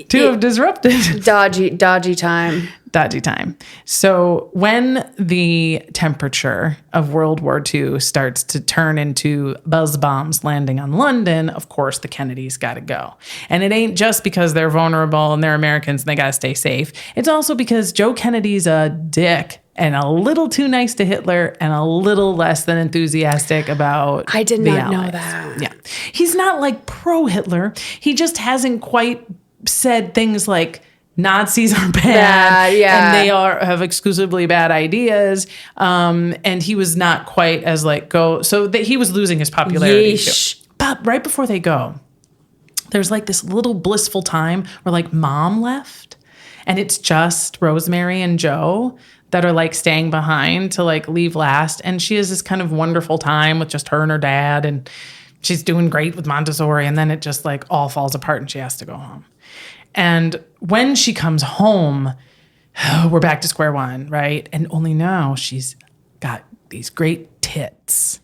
Speaker 1: to have disrupted?
Speaker 2: Dodgy time.
Speaker 1: Dodgy time. So when the temperature of World War II starts to turn into buzz bombs landing on London, of course, the Kennedys got to go. And it ain't just because they're vulnerable and they're Americans and they got to stay safe. It's also because Joe Kennedy's a dick and a little too nice to Hitler and a little less than enthusiastic about
Speaker 2: I did
Speaker 1: the
Speaker 2: not know
Speaker 1: Allies.
Speaker 2: that.
Speaker 1: Yeah. He's not like pro-Hitler. He just hasn't quite said things like Nazis are bad and they have exclusively bad ideas. And he was not quite as like he was losing his popularity too. But right before they go, there's like this little blissful time where like mom left and it's just Rosemary and Joe that are like staying behind to like leave last. And she has this kind of wonderful time with just her and her dad. And she's doing great with Montessori. And then it just like all falls apart and she has to go home. And when she comes home, we're back to square one, right? And only now she's got these great tits.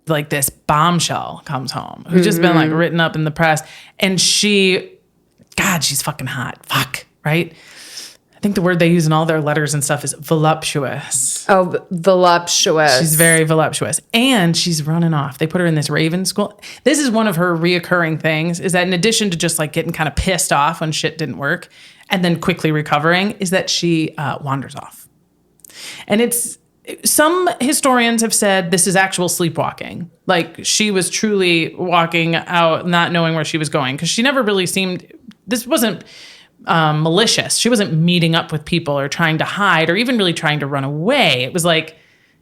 Speaker 1: Like this bombshell comes home who's just been like written up in the press. And she's fucking hot. Fuck, right? I think the word they use in all their letters and stuff is voluptuous.
Speaker 2: Oh, voluptuous.
Speaker 1: She's very voluptuous. And she's running off. They put her in this Raven school. This is one of her reoccurring things, is that in addition to just like getting kind of pissed off when shit didn't work and then quickly recovering, is that she wanders off. And some historians have said this is actual sleepwalking. Like she was truly walking out, not knowing where she was going. Because she never really this wasn't malicious. She wasn't meeting up with people or trying to hide or even really trying to run away. It was like,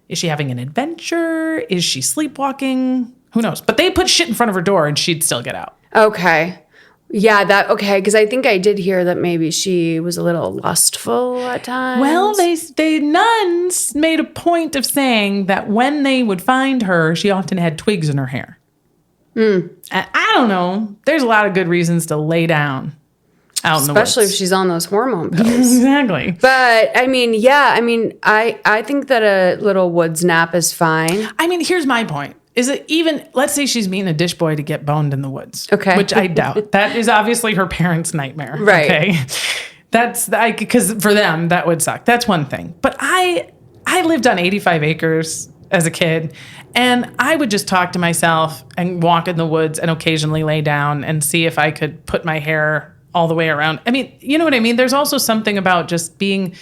Speaker 1: is she having an adventure? Is she sleepwalking? Who knows? But they put shit in front of her door and she'd still get out.
Speaker 2: Okay. Yeah, okay, because I think I did hear that maybe she was a little lustful at times.
Speaker 1: Well, they nuns made a point of saying that when they would find her, she often had twigs in her hair. And I don't know. There's a lot of good reasons to lay down out in the woods.
Speaker 2: Especially if she's on those hormone pills.
Speaker 1: Exactly.
Speaker 2: But, I mean, yeah, I mean, I think that a little woods nap is fine.
Speaker 1: I mean, here's my point. Is it even, let's say she's meeting a dish boy to get boned in the woods.
Speaker 2: Okay.
Speaker 1: Which I doubt. That is obviously her parents' nightmare.
Speaker 2: Right.
Speaker 1: Okay. That's, because for them, that would suck. That's one thing. But I lived on 85 acres as a kid, and I would just talk to myself and walk in the woods and occasionally lay down and see if I could put my hair all the way around. I mean, you know what I mean? There's also something about just being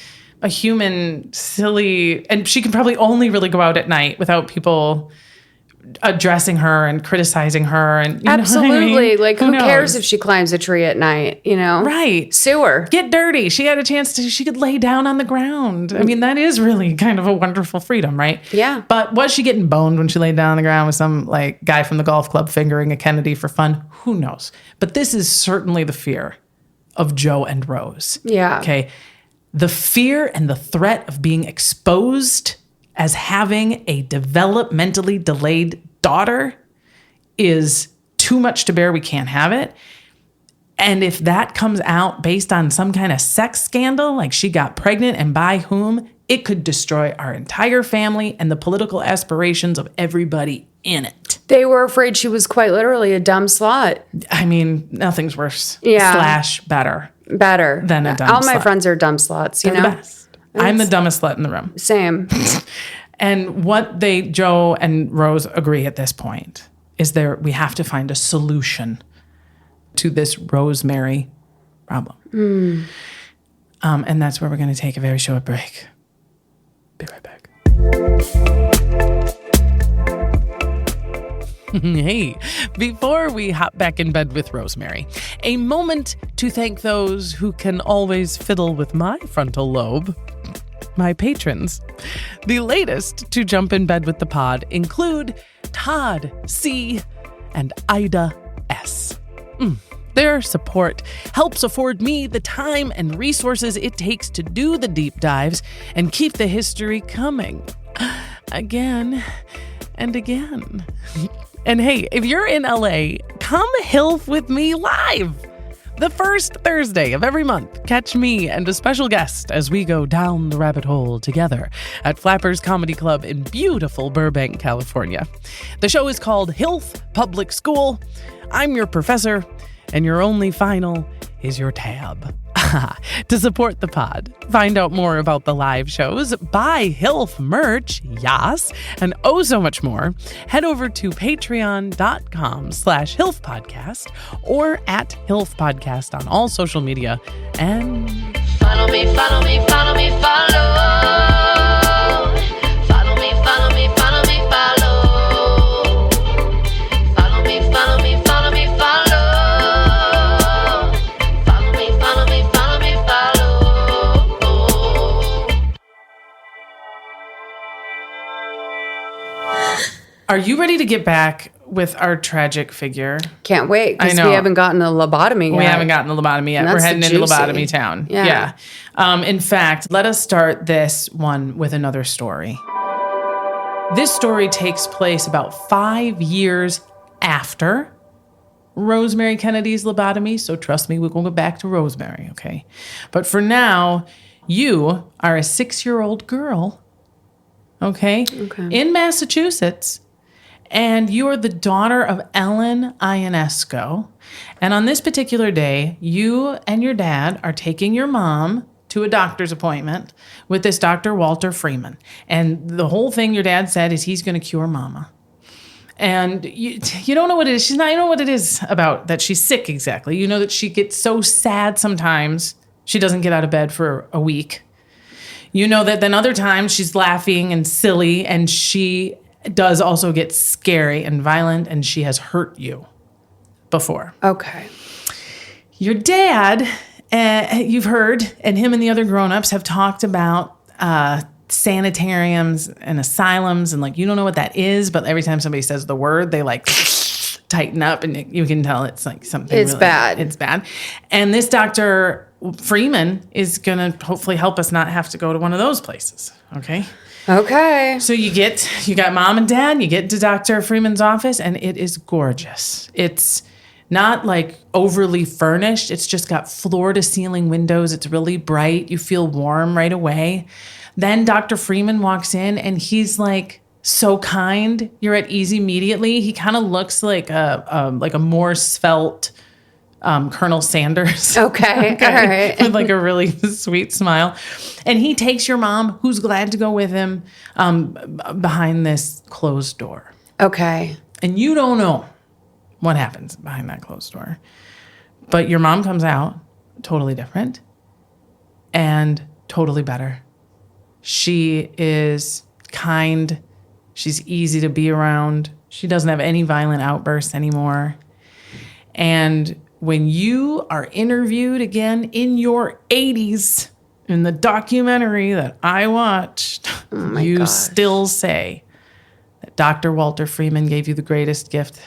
Speaker 1: a human, silly, and she can probably only really go out at night without people addressing her and criticizing her. And you
Speaker 2: Absolutely.
Speaker 1: know what I mean?
Speaker 2: Like, who cares if she climbs a tree at night, you know?
Speaker 1: Right.
Speaker 2: Sue her.
Speaker 1: Get dirty. She had a chance to, she could lay down on the ground. I mean, that is really kind of a wonderful freedom, right?
Speaker 2: Yeah.
Speaker 1: But was she getting boned when she laid down on the ground with some like guy from the golf club fingering a Kennedy for fun? Who knows? But this is certainly the fear of Joe and Rose.
Speaker 2: Yeah.
Speaker 1: Okay. The fear and the threat of being exposed as having a developmentally delayed daughter is too much to bear. We can't have it. And if that comes out based on some kind of sex scandal, like she got pregnant and by whom, it could destroy our entire family and the political aspirations of everybody in it.
Speaker 2: They were afraid she was quite literally a dumb slut.
Speaker 1: I mean, nothing's worse.
Speaker 2: Yeah.
Speaker 1: / better.
Speaker 2: Better.
Speaker 1: Than a dumb
Speaker 2: All my
Speaker 1: slut.
Speaker 2: friends are dumb sluts, you
Speaker 1: They're
Speaker 2: know?
Speaker 1: the best. I'm the dumbest slut in the room.
Speaker 2: Same.
Speaker 1: And what Joe and Rose agree at this point is we have to find a solution to this Rosemary problem. And that's where we're going to take a very short break. Be right back. Hey, before we hop back in bed with Rosemary, a moment to thank those who can always fiddle with my frontal lobe. My patrons. The latest to jump in bed with the pod include Todd C. and Ida S. Their support helps afford me the time and resources it takes to do the deep dives and keep the history coming. Again and again. And hey, if you're in LA, come HILF with me live. The first Thursday of every month, catch me and a special guest as we go down the rabbit hole together at Flappers Comedy Club in beautiful Burbank, California. The show is called HILF Public School. I'm your professor, and your only final is your tab. To support the pod, find out more about the live shows, buy HILF merch, yas, and oh so much more, head over to patreon.com/HILF podcast or at HILF podcast on all social media and
Speaker 3: Follow me, follow me, follow me, follow. Follow me, follow me, follow me, follow. Follow me, follow me, follow me, follow. Follow me, follow me, follow me, follow.
Speaker 1: Are you ready to get back with our tragic figure?
Speaker 2: Can't wait,
Speaker 1: I
Speaker 2: because
Speaker 1: know.
Speaker 2: we haven't gotten a lobotomy yet.
Speaker 1: We haven't gotten the lobotomy yet.
Speaker 2: And
Speaker 1: We're
Speaker 2: that's
Speaker 1: heading
Speaker 2: the
Speaker 1: into
Speaker 2: juicy.
Speaker 1: lobotomy town.
Speaker 2: Yeah.
Speaker 1: In fact, let us start this one with another story. This story takes place about 5 years after Rosemary Kennedy's lobotomy. So trust me, we're going to go back to Rosemary, okay? But for now, you are a 6-year-old girl, okay? In Massachusetts. And you are the daughter of Ellen Ionesco. And on this particular day, you and your dad are taking your mom to a doctor's appointment with this Dr. Walter Freeman. And the whole thing your dad said is he's going to cure mama. And you don't know what it is. You don't know what it is about that she's sick exactly. You know that she gets so sad sometimes she doesn't get out of bed for a week. You know that then other times she's laughing and silly, and she does also get scary and violent, and she has hurt you before.
Speaker 2: Okay.
Speaker 1: Your dad, you've heard, and him and the other grown-ups have talked about sanitariums and asylums, and like, you don't know what that is, but every time somebody says the word, they like tighten up, and you can tell it's like something.
Speaker 2: It's
Speaker 1: really,
Speaker 2: bad.
Speaker 1: It's bad. And this Dr. Freeman is going to hopefully help us not have to go to one of those places. Okay.
Speaker 2: Okay.
Speaker 1: So you got mom and dad, you get to Dr. Freeman's office, and it is gorgeous. It's not like overly furnished. It's just got floor to ceiling windows. It's really bright. You feel warm right away. Then Dr. Freeman walks in, and he's like so kind. You're at ease immediately. He kind of looks like a more svelte Colonel Sanders.
Speaker 2: Okay. All right.
Speaker 1: With like a really sweet smile. And he takes your mom, who's glad to go with him, behind this closed door.
Speaker 2: Okay.
Speaker 1: And you don't know what happens behind that closed door. But your mom comes out totally different and totally better. She is kind. She's easy to be around. She doesn't have any violent outbursts anymore. And when you are interviewed again in your 80s in the documentary that I watched, you still say that Dr. Walter Freeman gave you the greatest gift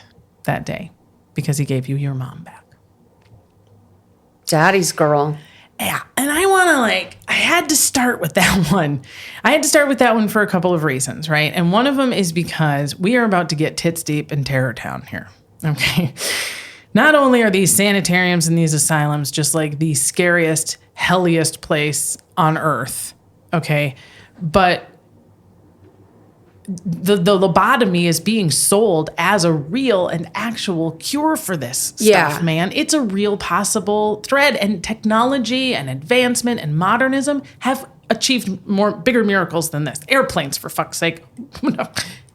Speaker 1: that day because he gave you your mom back.
Speaker 2: Daddy's girl.
Speaker 1: Yeah, and I had to start with that one. I had to start with that one for a couple of reasons, right? And one of them is because we are about to get tits deep in Terror Town here, okay? Not only are these sanitariums and these asylums just like the scariest, helliest place on earth, okay? But the lobotomy is being sold as a real and actual cure for this stuff, man. It's a real possible thread, and technology and advancement and modernism have achieved bigger miracles than this. Airplanes, for fuck's sake.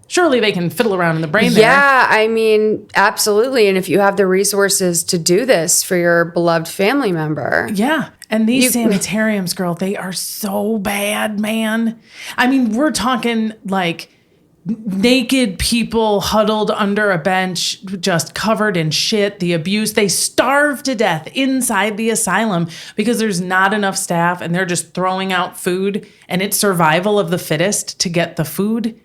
Speaker 1: Surely they can fiddle around in the brain there.
Speaker 2: Yeah, I mean, absolutely. And if you have the resources to do this for your beloved family member.
Speaker 1: Yeah. And these sanitariums, girl, they are so bad, man. I mean, we're talking like naked people huddled under a bench, just covered in shit, the abuse. They starve to death inside the asylum because there's not enough staff and they're just throwing out food, and it's survival of the fittest to get the food.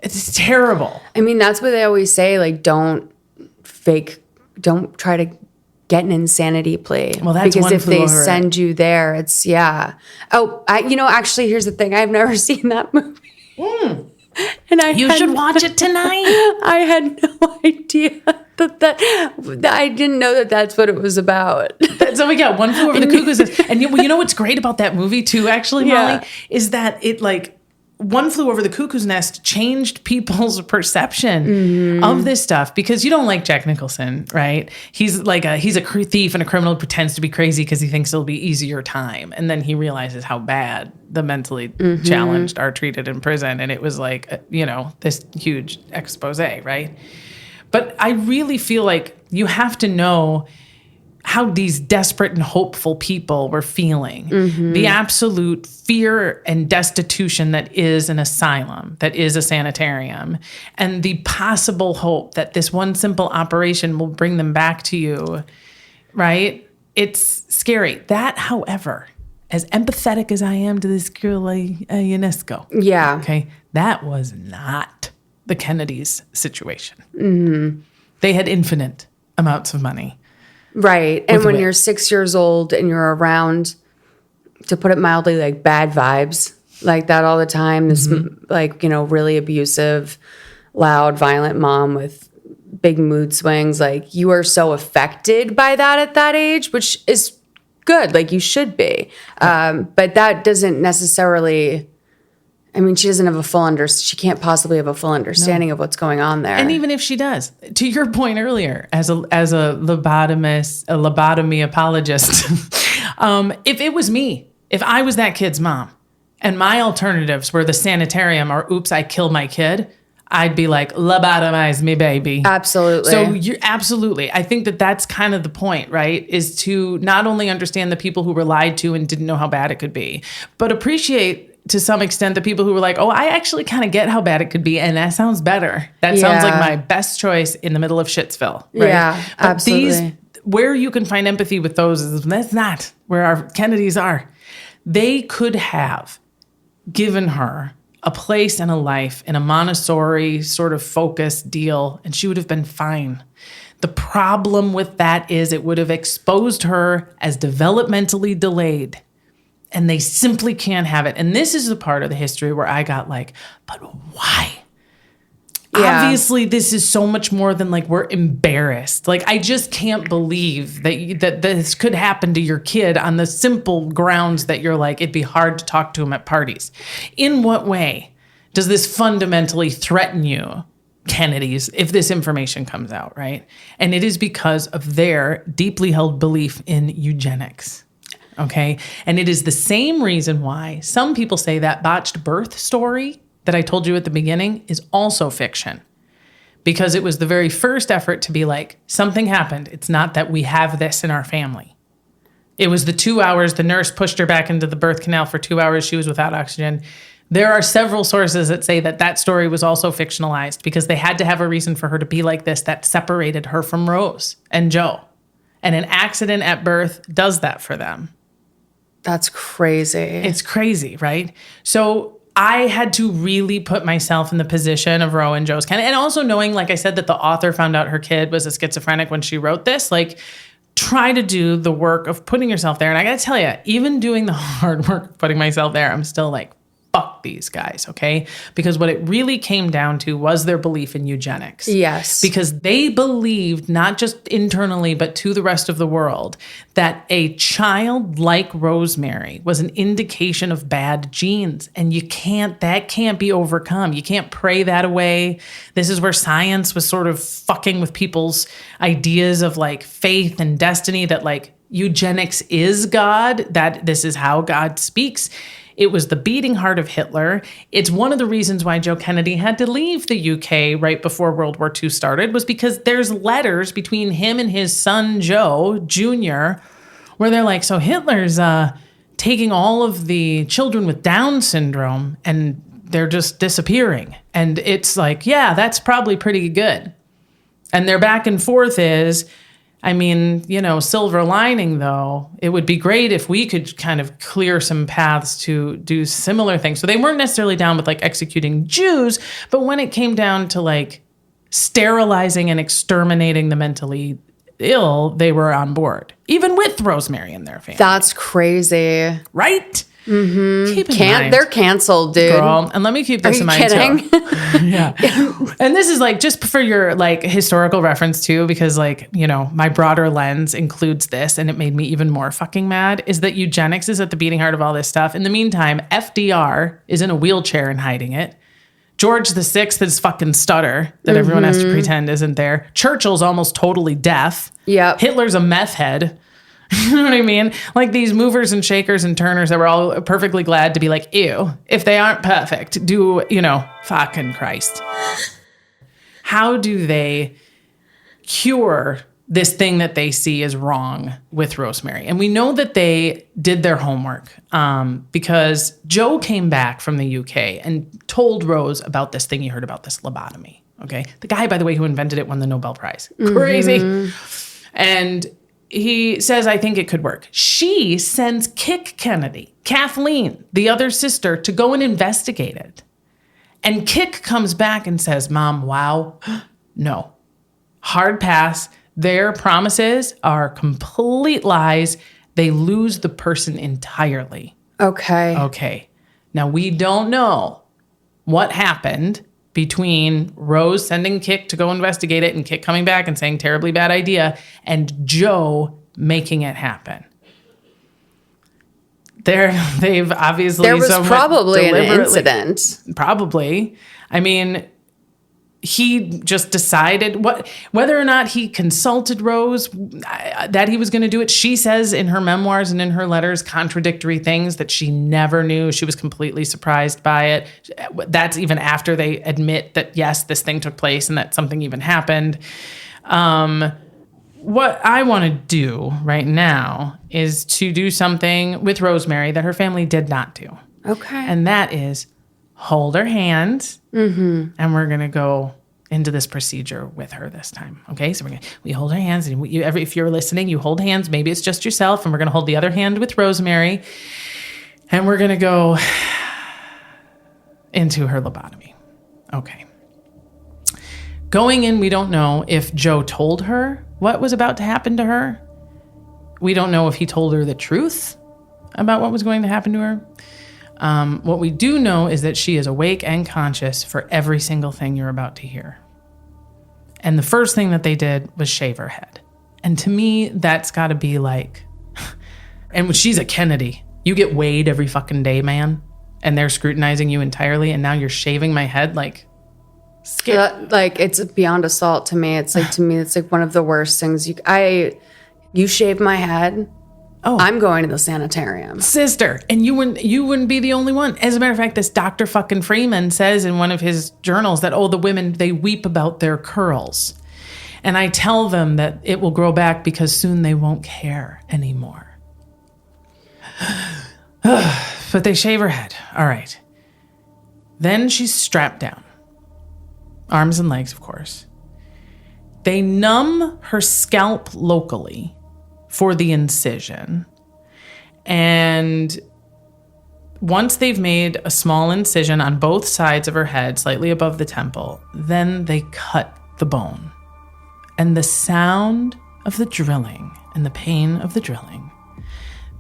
Speaker 1: It's terrible.
Speaker 2: I mean, that's what they always say, like, don't try to get an insanity plea.
Speaker 1: Well, that's
Speaker 2: because
Speaker 1: One
Speaker 2: if
Speaker 1: Flew
Speaker 2: they
Speaker 1: Over.
Speaker 2: send you there, it's, yeah. Oh, actually, here's the thing. I've never seen that movie. And
Speaker 1: You should watch it tonight.
Speaker 2: I had no idea that I didn't know that that's what it was about.
Speaker 1: So we got One Flew Over the Cuckoo's Nest. And you know what's great about that movie too, actually, Molly,
Speaker 2: Yeah.
Speaker 1: is that it One Flew Over the Cuckoo's Nest changed people's perception of this stuff, because you don't like Jack Nicholson, right? He's a thief and a criminal who pretends to be crazy because he thinks it'll be easier time. And then he realizes how bad the mentally challenged are treated in prison. And it was this huge expose, right? But I really feel like you have to know how these desperate and hopeful people were feeling. The absolute fear and destitution that is an asylum, that is a sanitarium, and the possible hope that this one simple operation will bring them back to you, right? It's scary. That, however, as empathetic as I am to this girl, UNESCO,
Speaker 2: Yeah.
Speaker 1: okay, that was not the Kennedys' situation. They had infinite amounts of money.
Speaker 2: Right. And when
Speaker 1: wit.
Speaker 2: you're 6 years old and you're around, to put it mildly, like bad vibes like that all the time, this really abusive, loud, violent mom with big mood swings, like you are so affected by that at that age, which is good. Like you should be. But that doesn't necessarily, I mean, she doesn't have she can't possibly have a full understanding of what's going on there.
Speaker 1: And even if she does, to your point earlier, as a lobotomist, a lobotomy apologist, if it was me, if I was that kid's mom, and my alternatives were the sanitarium or oops, I killed my kid, I'd be like, lobotomize me, baby.
Speaker 2: Absolutely.
Speaker 1: So absolutely. I think that's kind of the point, right? Is to not only understand the people who were lied to and didn't know how bad it could be, but appreciate to some extent the people who were like, oh, I actually kind of get how bad it could be, and that sounds better. That sounds like my best choice in the middle of Shitsville. Right?
Speaker 2: Yeah,
Speaker 1: but
Speaker 2: absolutely.
Speaker 1: Where you can find empathy with those is that's not where our Kennedys are. They could have given her a place and a life in a Montessori sort of focused deal, and she would have been fine. The problem with that is it would have exposed her as developmentally delayed. And they simply can't have it. And this is the part of the history where I got like, but why?
Speaker 2: Yeah.
Speaker 1: Obviously, this is so much more than like we're embarrassed. Like, I just can't believe that this could happen to your kid on the simple grounds that you're like, it'd be hard to talk to him at parties. In what way does this fundamentally threaten you, Kennedys, if this information comes out, right? And it is because of their deeply held belief in eugenics. Okay. And it is the same reason why some people say that botched birth story that I told you at the beginning is also fiction. Because it was the very first effort to be like, something happened. It's not that we have this in our family. It was the 2 hours the nurse pushed her back into the birth canal for 2 hours. She was without oxygen. There are several sources that say that that story was also fictionalized because they had to have a reason for her to be like this that separated her from Rose and Joe. And an accident at birth does that for them.
Speaker 2: That's crazy.
Speaker 1: It's crazy, right? So I had to really put myself in the position of Ro and Joe's Kennedy. And also knowing, like I said, that the author found out her kid was a schizophrenic when she wrote this, like, try to do the work of putting yourself there. And I got to tell you, even doing the hard work of putting myself there, I'm still like, fuck these guys, okay? Because what it really came down to was their belief in eugenics.
Speaker 2: Yes.
Speaker 1: Because they believed, not just internally, but to the rest of the world, that a child like Rosemary was an indication of bad genes. And that can't be overcome. You can't pray that away. This is where science was sort of fucking with people's ideas of like faith and destiny, that like eugenics is God, that this is how God speaks. It was the beating heart of Hitler. It's one of the reasons why Joe Kennedy had to leave the UK right before World War II started, was because there's letters between him and his son, Joe Jr., where they're like, so Hitler's taking all of the children with Down syndrome and they're just disappearing. And it's like, yeah, that's probably pretty good. And their back and forth is, I mean, you know, silver lining, though, it would be great if we could kind of clear some paths to do similar things. So they weren't necessarily down with like executing Jews, but when it came down to like sterilizing and exterminating the mentally ill, they were on board, even with Rosemary in their family.
Speaker 2: That's crazy.
Speaker 1: Right? Mm-hmm. Keep in mind,
Speaker 2: They're canceled, dude.
Speaker 1: girl. And let me keep this in mind
Speaker 2: kidding?
Speaker 1: too. Yeah. And this is like just for your like historical reference too, because like, you know, my broader lens includes this, and it made me even more fucking mad, is that eugenics is at the beating heart of all this stuff. In the meantime, FDR is in a wheelchair and hiding it. George VI is fucking stutter that everyone has to pretend isn't there. Churchill's almost totally deaf.
Speaker 2: Yep.
Speaker 1: Hitler's a meth head. You know what I mean? Like these movers and shakers and turners that were all perfectly glad to be like, ew, if they aren't perfect, do, you know, fucking Christ. How do they cure this thing that they see is wrong with Rosemary? And we know that they did their homework because Joe came back from the UK and told Rose about this thing he heard about, this lobotomy. Okay. The guy, by the way, who invented it won the Nobel Prize. Crazy. And he says, I think it could work. She sends Kick Kennedy, Kathleen, the other sister, to go and investigate it. And Kick comes back and says, Mom, wow, no. Hard pass. Their promises are complete lies. They lose the person entirely. Okay. Now, we don't know what happened between Rose sending Kick to go investigate it and Kick coming back and saying terribly bad idea and Joe making it happen. They've obviously...
Speaker 2: There was probably an incident.
Speaker 1: Probably. I mean, he just decided whether or not he consulted Rose that he was going to do it. She says in her memoirs and in her letters contradictory things, that she never knew. She was completely surprised by it. That's even after they admit that, yes, this thing took place and that something even happened. What I want to do right now is to do something with Rosemary that her family did not do.
Speaker 2: Okay.
Speaker 1: And that is hold her hand, and we're going to go into this procedure with her this time. Okay, so we hold her hands, and if you're listening, you hold hands. Maybe it's just yourself, and we're going to hold the other hand with Rosemary, and we're going to go, into her lobotomy. Okay. Going in, we don't know if Joe told her what was about to happen to her. We don't know if he told her the truth about what was going to happen to her. What we do know is that she is awake and conscious for every single thing you're about to hear. And the first thing that they did was shave her head. And to me, that's got to be like, and she's a Kennedy. You get weighed every fucking day, man. And they're scrutinizing you entirely. And now you're shaving my head like...
Speaker 2: Like, it's beyond assault to me. It's like, to me, it's like one of the worst things. You shave my head, I'm going to the sanitarium.
Speaker 1: Sister, and you wouldn't be the only one. As a matter of fact, this Dr. fucking Freeman says in one of his journals that, the women, they weep about their curls. And I tell them that it will grow back because soon they won't care anymore. But they shave her head. All right. Then she's strapped down. Arms and legs, of course. They numb her scalp locally for the incision. And once they've made a small incision on both sides of her head, slightly above the temple, then they cut the bone. And the sound of the drilling and the pain of the drilling,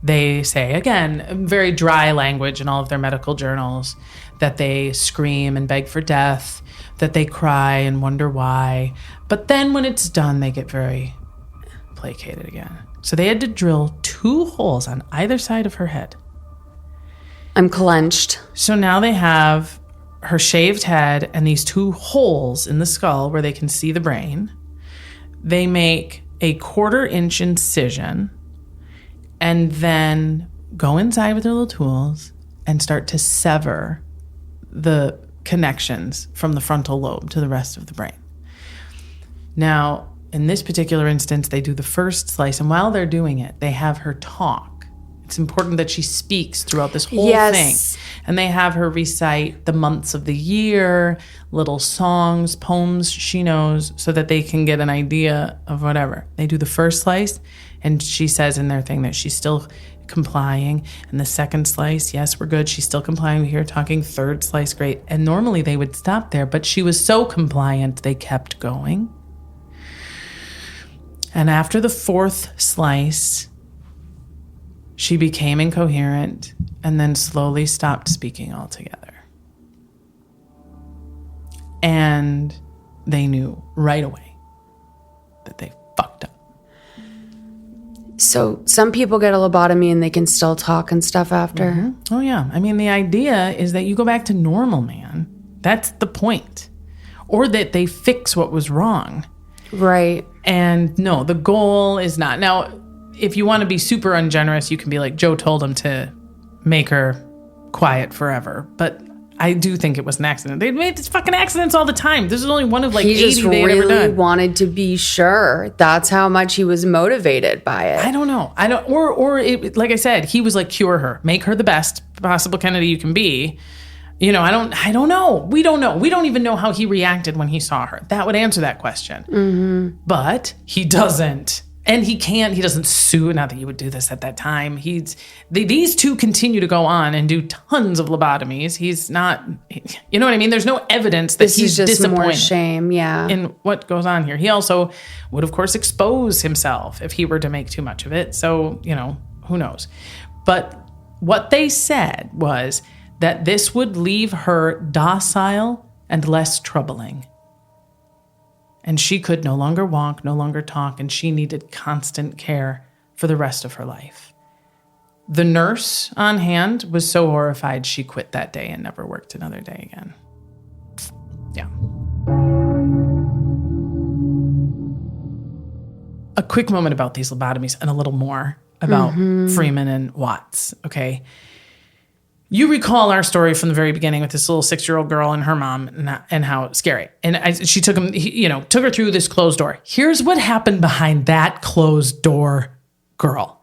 Speaker 1: they say, again, very dry language in all of their medical journals, that they scream and beg for death, that they cry and wonder why. But then when it's done, they get very placated again. So they had to drill 2 holes on either side of her head.
Speaker 2: I'm clenched.
Speaker 1: So now they have her shaved head and these 2 holes in the skull where they can see the brain. They make a 1/4-inch incision and then go inside with their little tools and start to sever the connections from the frontal lobe to the rest of the brain. Now, in this particular instance, they do the first slice, and while they're doing it, they have her talk. It's important that she speaks throughout this whole thing. And they have her recite the months of the year, little songs, poems she knows, so that they can get an idea of whatever. They do the first slice, and she says in their thing that she's still complying. And the second slice, yes, we're good. She's still complying. We hear talking. Third slice, great. And normally they would stop there, but she was so compliant, they kept going. And after the 4th slice, she became incoherent and then slowly stopped speaking altogether. And they knew right away that they fucked up.
Speaker 2: So some people get a lobotomy and they can still talk and stuff after.
Speaker 1: Mm-hmm. Oh, yeah. I mean, the idea is that you go back to normal, man. That's the point. Or that they fix what was wrong.
Speaker 2: Right.
Speaker 1: And no, the goal is not. Now, if you want to be super ungenerous, you can be like, Joe told him to make her quiet forever. But I do think it was an accident. They made these fucking accidents all the time. This is only one of like 80 they had ever done. He just really
Speaker 2: wanted to be sure. That's how much he was motivated by it.
Speaker 1: I don't know. Or it, like I said, he was like, cure her, make her the best possible Kennedy you can be. You know, I don't know. We don't know. We don't even know how he reacted when he saw her. That would answer that question. Mm-hmm. But he doesn't. And he doesn't sue. Not that you would do this at that time. These two continue to go on and do tons of lobotomies. He's not, you know what I mean? There's no evidence that he's
Speaker 2: just
Speaker 1: disappointed
Speaker 2: more shame, yeah,
Speaker 1: in what goes on here. He also would, of course, expose himself if he were to make too much of it. So, you know, who knows? But what they said was that this would leave her docile and less troubling. And she could no longer walk, no longer talk, and she needed constant care for the rest of her life. The nurse on hand was so horrified she quit that day and never worked another day again. Yeah. A quick moment about these lobotomies and a little more about Freeman and Watts, okay? You recall our story from the very beginning with this little 6-year-old girl and her mom and how scary. And she took her through this closed door. Here's what happened behind that closed door girl.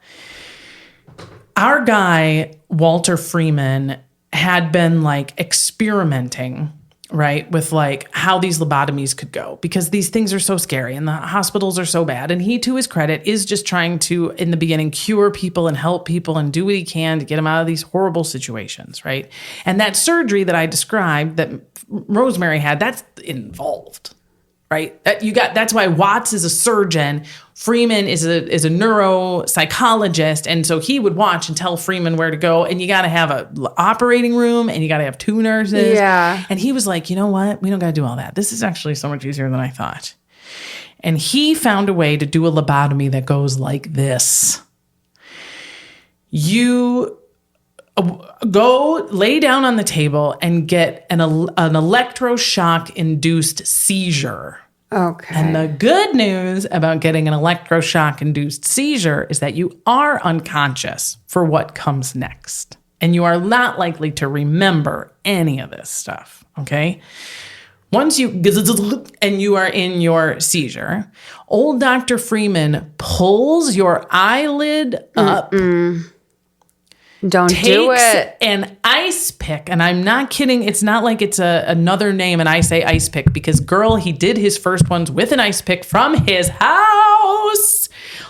Speaker 1: Our guy, Walter Freeman, had been like experimenting right, with like how these lobotomies could go, because these things are so scary and the hospitals are so bad. And he, to his credit, is just trying to, in the beginning, cure people and help people and do what he can to get them out of these horrible situations, right? And that surgery that I described that Rosemary had, that's involved. Right. That's why Watts is a surgeon. Freeman is a neuropsychologist. And so he would watch and tell Freeman where to go. And you got to have an operating room and you got to have 2 nurses.
Speaker 2: Yeah.
Speaker 1: And he was like, you know what? We don't got to do all that. This is actually so much easier than I thought. And he found a way to do a lobotomy that goes like this. You go lay down on the table and get an electroshock induced seizure.
Speaker 2: Okay.
Speaker 1: And the good news about getting an electroshock induced seizure is that you are unconscious for what comes next. And you are not likely to remember any of this stuff. Okay. Once you are in your seizure, old Dr. Freeman pulls your eyelid up.
Speaker 2: Don't do it.
Speaker 1: An ice pick, and I'm not kidding. It's not like it's another name, and I say ice pick because, girl, he did his first ones with an ice pick from his house.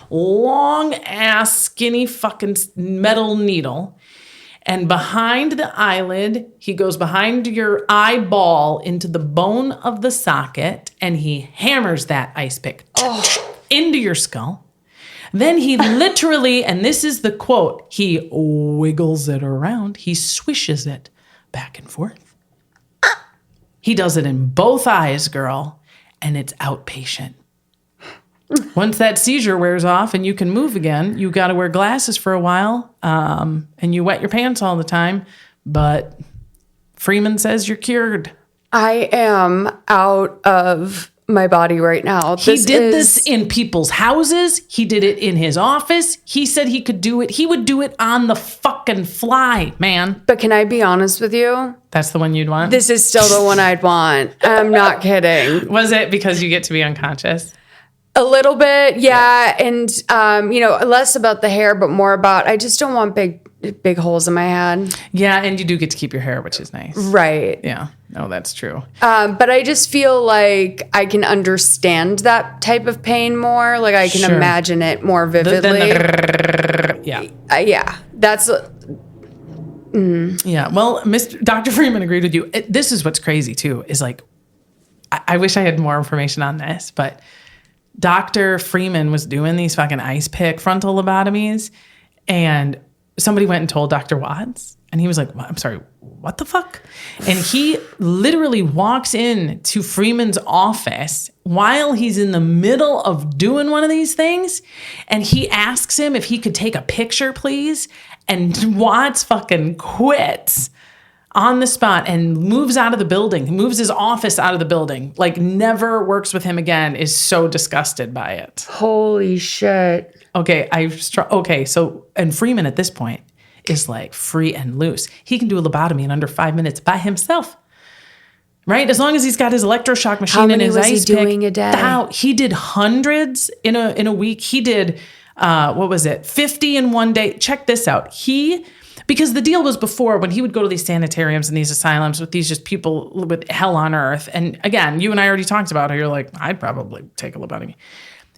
Speaker 1: Long ass, skinny fucking metal needle. And behind the eyelid, he goes behind your eyeball into the bone of the socket, and he hammers that ice pick into your skull. Then he literally, and this is the quote, he wiggles it around. He swishes it back and forth. He does it in both eyes, girl, and it's outpatient. Once that seizure wears off and you can move again, you got to wear glasses for a while, and you wet your pants all the time. But Freeman says you're cured.
Speaker 2: I am out of my body right now.
Speaker 1: He did this in people's houses. He did it in his office. He said he could do it. He would do it on the fucking fly, man.
Speaker 2: But can I be honest with you?
Speaker 1: That's the one you'd want?
Speaker 2: This is still the one I'd want. I'm not kidding.
Speaker 1: Was it because you get to be unconscious?
Speaker 2: A little bit, yeah. And, less about the hair, but more about, I just don't want big holes in my head.
Speaker 1: Yeah, and you do get to keep your hair, which is nice.
Speaker 2: Right.
Speaker 1: Yeah, no, that's true.
Speaker 2: But I just feel like I can understand that type of pain more. Like I can imagine it more vividly. Yeah, that's...
Speaker 1: Yeah, well, Dr. Freeman agreed with you. This is what's crazy, too, is like, I wish I had more information on this, but Dr. Freeman was doing these fucking ice pick frontal lobotomies, and somebody went and told Dr. Watts, and he was like, I'm sorry, what the fuck? And he literally walks in to Freeman's office while he's in the middle of doing one of these things, and he asks him if he could take a picture, please, and Watts fucking quits on the spot and moves out of the building, moves his office out of the building, like never works with him again, is so disgusted by it.
Speaker 2: Holy shit.
Speaker 1: Okay, so, and Freeman at this point is like free and loose. He can do a lobotomy in under 5 minutes by himself, right? As long as he's got his electroshock machine and his ice pick.
Speaker 2: How many was he doing a day?
Speaker 1: He did hundreds in a week. He did, 50 in one day. Check this out. Because the deal was before when he would go to these sanitariums and these asylums with these just people with hell on earth. And again, you and I already talked about how you're like, I'd probably take a lobotomy.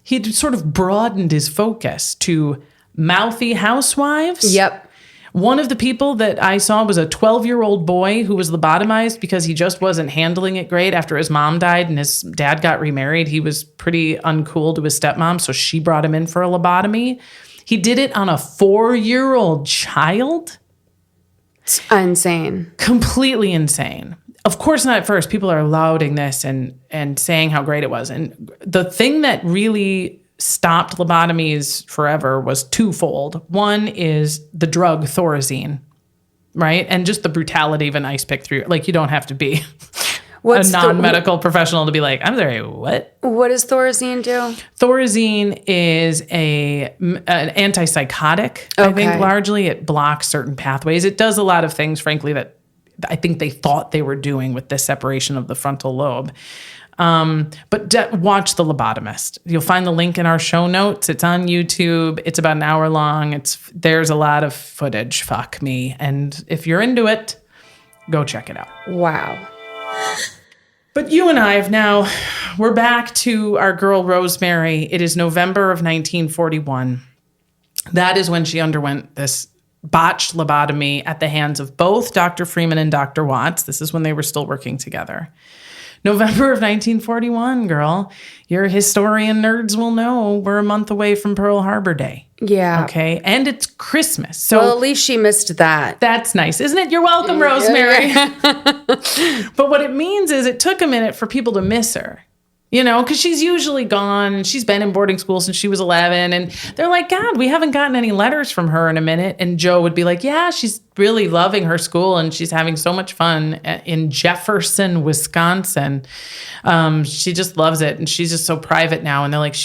Speaker 1: He'd sort of broadened his focus to mouthy housewives.
Speaker 2: Yep.
Speaker 1: One of the people that I saw was a 12-year-old boy who was lobotomized because he just wasn't handling it great after his mom died and his dad got remarried. He was pretty uncool to his stepmom, so she brought him in for a lobotomy. He did it on a 4-year-old child.
Speaker 2: It's insane.
Speaker 1: Completely insane. Of course not at first. People are lauding this and saying how great it was. And the thing that really stopped lobotomies forever was twofold. One is the drug Thorazine, right? And just the brutality of an ice pick through. Like, you don't have to be a non-medical professional to be like, I'm sorry, what?
Speaker 2: What does Thorazine do?
Speaker 1: Thorazine is an antipsychotic. Okay. I think largely it blocks certain pathways. It does a lot of things, frankly, that I think they thought they were doing with this separation of the frontal lobe. But watch The Lobotomist. You'll find the link in our show notes. It's on YouTube. It's about an hour long. There's a lot of footage. Fuck me. And if you're into it, go check it out.
Speaker 2: Wow.
Speaker 1: But you and I have now, we're back to our girl Rosemary. It is November of 1941. That is when she underwent this botched lobotomy at the hands of both Dr. Freeman and Dr. Watts. This is when they were still working together. November of 1941, girl. Your historian nerds will know we're a month away from Pearl Harbor Day.
Speaker 2: Yeah.
Speaker 1: Okay. And it's Christmas. So
Speaker 2: Well, at least she missed that.
Speaker 1: that's nice, isn't it? You're welcome, Rosemary. But what it means is it took a minute for people to miss her. You know, because she's usually gone. She's been in boarding school since she was 11. And they're like, God, we haven't gotten any letters from her in a minute. And Joe would be like, yeah, she's really loving her school and she's having so much fun in Jefferson, Wisconsin. She just loves it. And she's just so private now. And they're like,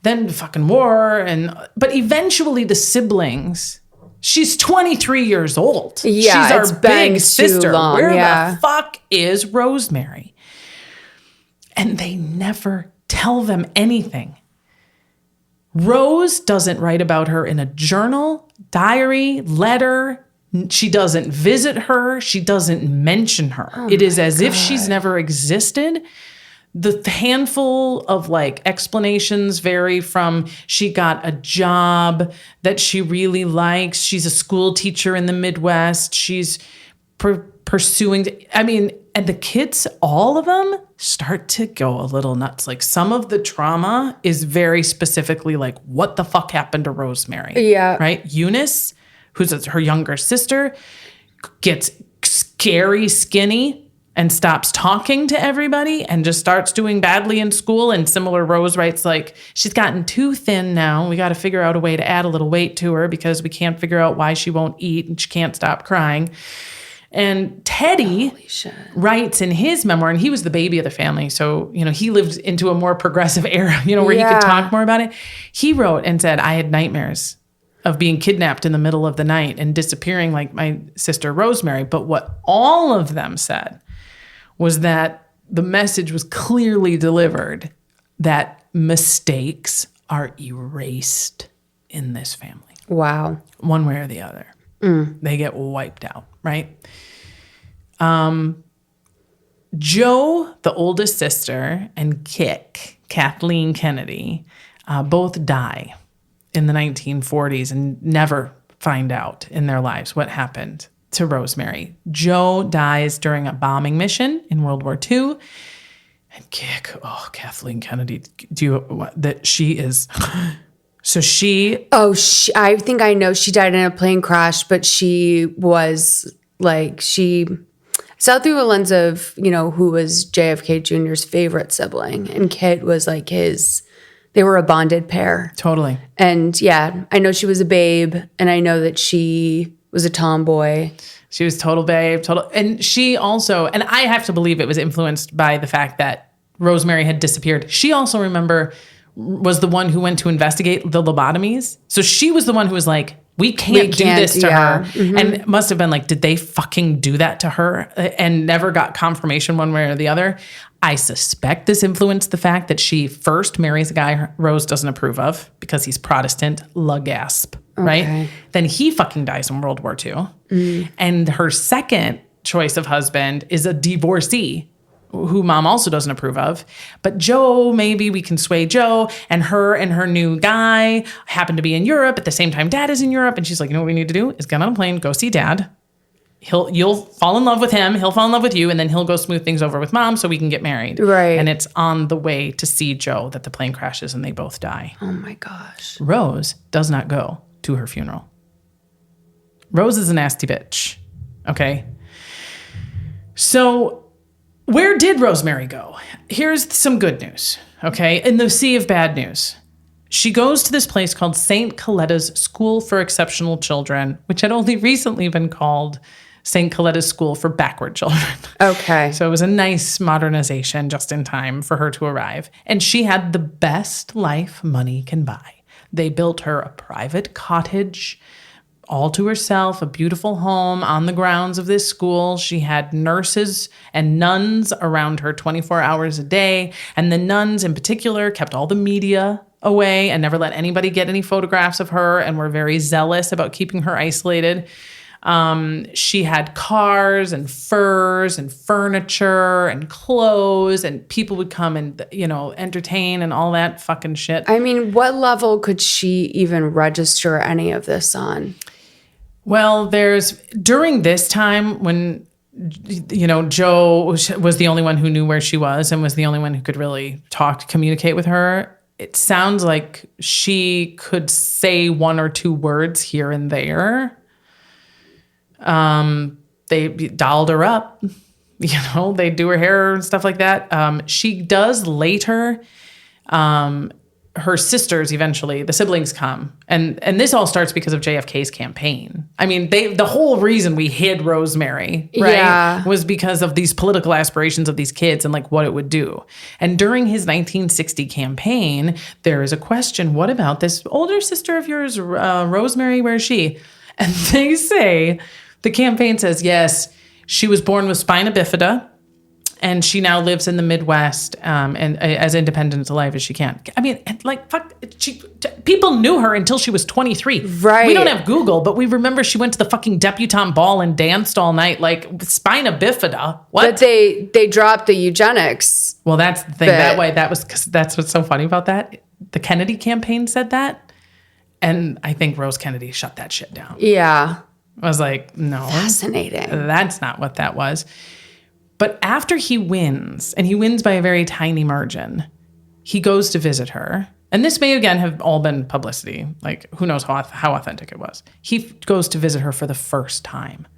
Speaker 1: then the fucking war. But eventually the siblings, she's 23 years old.
Speaker 2: Yeah,
Speaker 1: she's
Speaker 2: it's
Speaker 1: our
Speaker 2: been
Speaker 1: big
Speaker 2: too
Speaker 1: sister.
Speaker 2: long,
Speaker 1: Where
Speaker 2: yeah.
Speaker 1: the fuck is Rosemary? And they never tell them anything. Rose doesn't write about her in a journal, diary, letter. She doesn't visit her. She doesn't mention her. It is as if she's never existed. The handful of explanations vary from she got a job that she really likes. She's a school teacher in the Midwest. She's pursuing, and the kids, all of them start to go a little nuts. Some of the trauma is very specifically what the fuck happened to Rosemary?
Speaker 2: Yeah.
Speaker 1: Right? Eunice, who's her younger sister, gets scary skinny and stops talking to everybody and just starts doing badly in school. And similar, Rose writes she's gotten too thin now. We got to figure out a way to add a little weight to her because we can't figure out why she won't eat and she can't stop crying. And Teddy writes in his memoir, and he was the baby of the family. So, he lived into a more progressive era, where he could talk more about it. He wrote and said, I had nightmares of being kidnapped in the middle of the night and disappearing like my sister Rosemary. But what all of them said was that the message was clearly delivered that mistakes are erased in this family.
Speaker 2: Wow.
Speaker 1: One way or the other. They get wiped out, right? Joe, the oldest sister, and Kathleen Kennedy, both die in the 1940s and never find out in their lives what happened to Rosemary. Joe dies during a bombing mission in World War II. And Kathleen Kennedy, she is... So she...
Speaker 2: I think I know she died in a plane crash, but she was she saw through a lens of, who was JFK Jr.'s favorite sibling. And Kit was they were a bonded pair.
Speaker 1: Totally.
Speaker 2: And yeah, I know she was a babe and I know that she was a tomboy.
Speaker 1: She was total babe, total. And she also, and I have to believe it was influenced by the fact that Rosemary had disappeared. She also, was the one who went to investigate the lobotomies. So she was the one who was we can't do this to her. Mm-hmm. And it must have been did they fucking do that to her? And never got confirmation one way or the other. I suspect this influenced the fact that she first marries a guy Rose doesn't approve of because he's Protestant, gasp, right? Then he fucking dies in World War II. And her second choice of husband is a divorcee who mom also doesn't approve of. But Joe, maybe we can sway Joe, and her new guy happen to be in Europe at the same time dad is in Europe. And she's like, what we need to do is get on a plane, go see dad. You'll fall in love with him. He'll fall in love with you. And then he'll go smooth things over with mom so we can get married.
Speaker 2: Right.
Speaker 1: And it's on the way to see Joe that the plane crashes and they both die.
Speaker 2: Oh my gosh.
Speaker 1: Rose does not go to her funeral. Rose is a nasty bitch. Okay. So where did Rosemary go? Here's some good news, okay? In the sea of bad news. She goes to this place called St. Coletta's School for Exceptional Children, which had only recently been called St. Coletta's School for Backward Children.
Speaker 2: Okay.
Speaker 1: So it was a nice modernization just in time for her to arrive. And she had the best life money can buy. They built her a private cottage all to herself, a beautiful home on the grounds of this school. She had nurses and nuns around her 24 hours a day. And the nuns in particular kept all the media away and never let anybody get any photographs of her and were very zealous about keeping her isolated. She had cars and furs and furniture and clothes, and people would come and, entertain and all that fucking shit.
Speaker 2: I mean, what level could she even register any of this on?
Speaker 1: Well, during this time when, Joe was the only one who knew where she was and was the only one who could really communicate with her. It sounds like she could say one or two words here and there. They dolled her up, they do her hair and stuff like that. She does later, her sisters eventually, the siblings come. And this all starts because of JFK's campaign. I mean, the whole reason we hid Rosemary, right, was because of these political aspirations of these kids and like what it would do. And during his 1960 campaign, there is a question, what about this older sister of yours, Rosemary, where is she? And they say, the campaign says, yes, she was born with spina bifida, and she now lives in the Midwest and as independent a life as she can. I mean, like, fuck, people knew her until she was 23.
Speaker 2: Right.
Speaker 1: We don't have Google, but we remember she went to the fucking debutante ball and danced all night, like spina bifida. What?
Speaker 2: But they dropped the eugenics.
Speaker 1: Well, that's the thing. That's what's so funny about that. The Kennedy campaign said that, and I think Rose Kennedy shut that shit down.
Speaker 2: Yeah.
Speaker 1: I was like, no.
Speaker 2: Fascinating.
Speaker 1: That's not what that was. But after he wins, and he wins by a very tiny margin, he goes to visit her. And this may, again, have all been publicity. Like, who knows how authentic it was. He goes to visit her for the first time.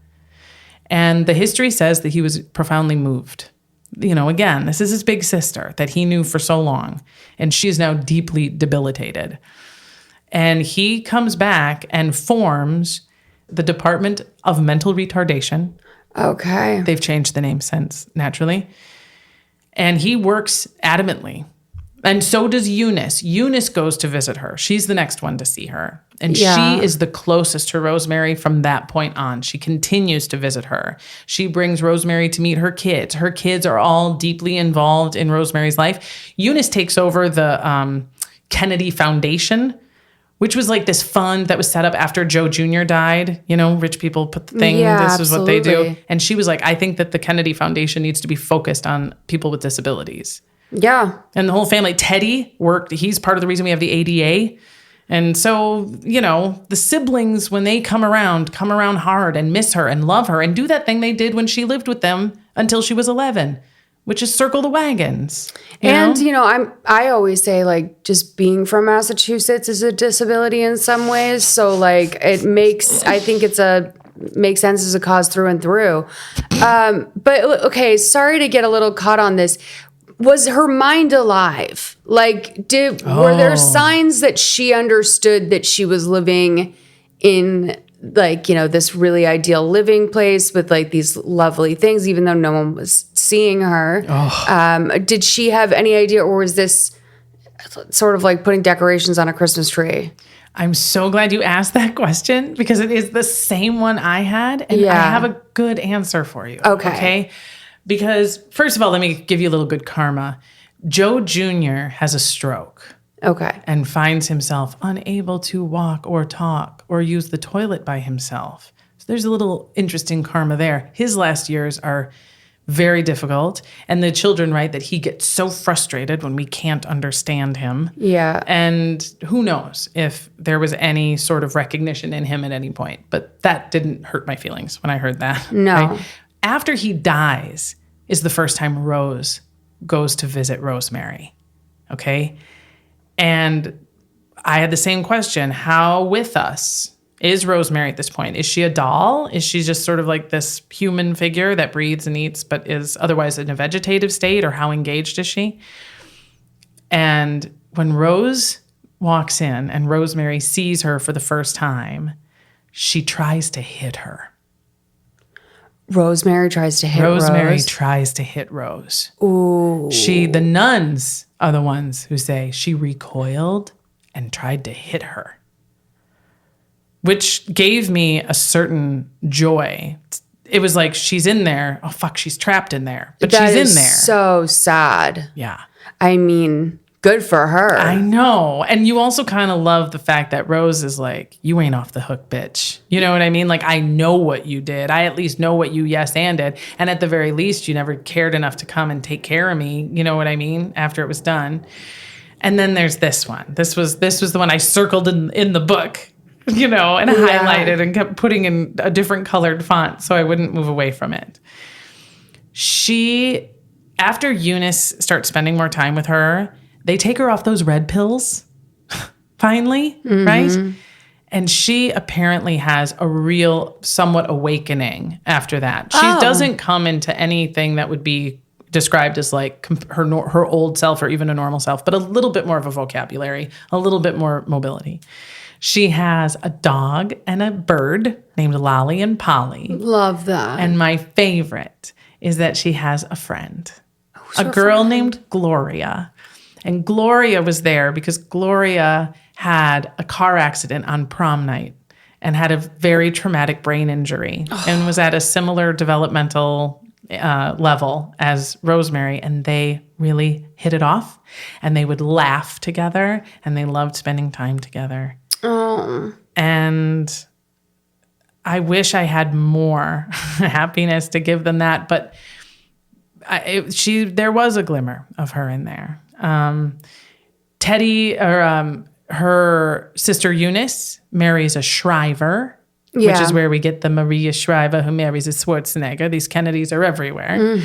Speaker 1: And the history says that he was profoundly moved. Again, this is his big sister that he knew for so long. And she is now deeply debilitated. And he comes back and forms the Department of Mental Retardation.
Speaker 2: Okay.
Speaker 1: They've changed the name since, naturally. And he works adamantly. And so does Eunice. Eunice goes to visit her. She's the next one to see her. And she is the closest to Rosemary from that point on. She continues to visit her. She brings Rosemary to meet her kids. Her kids are all deeply involved in Rosemary's life. Eunice takes over the Kennedy Foundation, which was like this fund that was set up after Joe Jr. died. Rich people put the thing, this is what they do. And she was like, I think that the Kennedy Foundation needs to be focused on people with disabilities.
Speaker 2: Yeah.
Speaker 1: And the whole family, Teddy worked, he's part of the reason we have the ADA. And so, the siblings, when they come around hard and miss her and love her and do that thing they did when she lived with them until she was 11. Which is circle the wagons.
Speaker 2: I always say, like, just being from Massachusetts is a disability in some ways. So like makes sense as a cause through and through. But okay, sorry to get a little caught on this. Was her mind alive? Like, were there signs that she understood that she was living in, like, this really ideal living place with like these lovely things, even though no one was seeing her? Did she have any idea, or was this sort of like putting decorations on a Christmas tree?
Speaker 1: I'm so glad you asked that question, because it is the same one I had, and I have a good answer for you. Okay. Because first of all, let me give you a little good karma. Joe Jr. has a stroke.
Speaker 2: Okay.
Speaker 1: And finds himself unable to walk or talk or use the toilet by himself. So there's a little interesting karma there. His last years are very difficult. And the children write that he gets so frustrated when we can't understand him.
Speaker 2: Yeah.
Speaker 1: And who knows if there was any sort of recognition in him at any point. But that didn't hurt my feelings when I heard that.
Speaker 2: No.
Speaker 1: Right? After he dies is the first time Rose goes to visit Rosemary. Okay? And I had the same question. How with us is Rosemary at this point? Is she a doll? Is she just sort of like this human figure that breathes and eats but is otherwise in a vegetative state? Or how engaged is she? And when Rose walks in and Rosemary sees her for the first time, she tries to hit her.
Speaker 2: Rosemary tries to hit Rose?
Speaker 1: Rosemary tries to hit Rose.
Speaker 2: Ooh.
Speaker 1: The nuns are the ones who say she recoiled and tried to hit her, which gave me a certain joy. It was like, she's in there. Oh, fuck, she's trapped in there. But she's in there.
Speaker 2: So sad.
Speaker 1: Yeah.
Speaker 2: I mean, good for her.
Speaker 1: I know. And you also kind of love the fact that Rose is like, you ain't off the hook, bitch. You know what I mean? Like, I know what you did. I at least know what you yes-anded. And at the very least, you never cared enough to come and take care of me. You know what I mean? After it was done. And then there's this one. This was the one I circled in the book, and highlighted and kept putting in a different colored font so I wouldn't move away from it. After Eunice starts spending more time with her, they take her off those red pills, finally, right? And she apparently has a real somewhat awakening after that. She doesn't come into anything that would be described as like her old self or even a normal self, but a little bit more of a vocabulary, a little bit more mobility. She has a dog and a bird named Lolly and Polly.
Speaker 2: Love that.
Speaker 1: And my favorite is that she has a friend, a girl named Gloria. And Gloria was there because Gloria had a car accident on prom night and had a very traumatic brain injury and was at a similar developmental level as Rosemary. And they really hit it off and they would laugh together and they loved spending time together.
Speaker 2: Oh.
Speaker 1: And I wish I had more happiness to give than that, but there was a glimmer of her in there. Teddy, or her sister Eunice, marries a Shriver, which is where we get the Maria Shriver who marries a Schwarzenegger. These Kennedys are everywhere.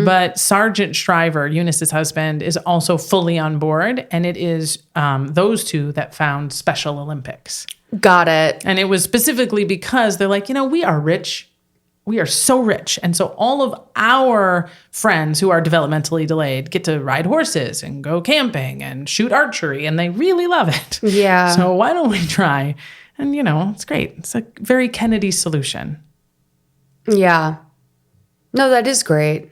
Speaker 1: But Sergeant Shriver, Eunice's husband, is also fully on board, and it is those two that found Special Olympics.
Speaker 2: Got it.
Speaker 1: And it was specifically because they're like, we are rich. We are so rich. And so all of our friends who are developmentally delayed get to ride horses and go camping and shoot archery, and they really love it.
Speaker 2: Yeah.
Speaker 1: So why don't we try? And, it's great. It's a very Kennedy solution.
Speaker 2: Yeah. No, that is great.